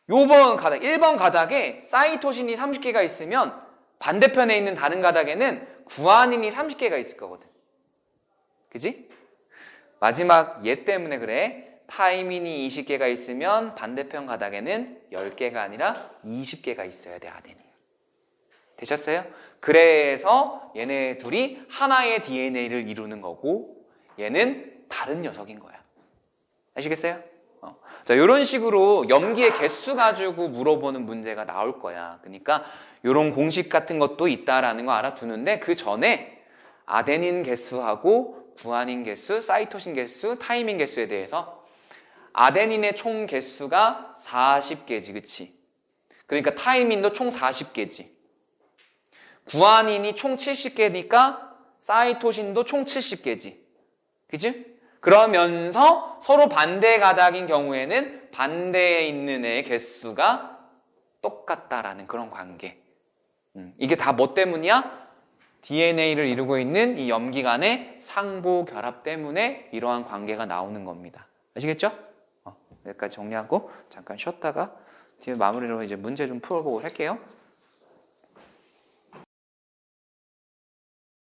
요번 가닥, 1번 가닥에 사이토신이 30개가 있으면 반대편에 있는 다른 가닥에는 구아닌이 30개가 있을 거거든. 그지? 마지막 얘 때문에 그래. 타이민이 20개가 있으면 반대편 가닥에는 10개가 아니라 20개가 있어야 돼, 아데닌. 되셨어요? 그래서 얘네 둘이 하나의 DNA를 이루는 거고 얘는 다른 녀석인 거야. 아시겠어요? 자, 이런 식으로 염기의 개수 가지고 물어보는 문제가 나올 거야. 그러니까 이런 공식 같은 것도 있다라는 거 알아두는데 그 전에 아데닌 개수하고 구아닌 개수, 사이토신 개수, 타이민 개수에 대해서 아데닌의 총 개수가 40개지, 그치? 그러니까 타이민도 총 40개지. 구아닌이 총 70개니까 사이토신도 총 70개지. 그치? 그러면서 서로 반대 가닥인 경우에는 반대에 있는 애의 개수가 똑같다라는 그런 관계. 이게 다 뭐 때문이야? DNA를 이루고 있는 이 염기 간의 상보 결합 때문에 이러한 관계가 나오는 겁니다. 아시겠죠? 여기까지 정리하고 잠깐 쉬었다가 뒤에 마무리로 이제 문제 좀 풀어보고 할게요.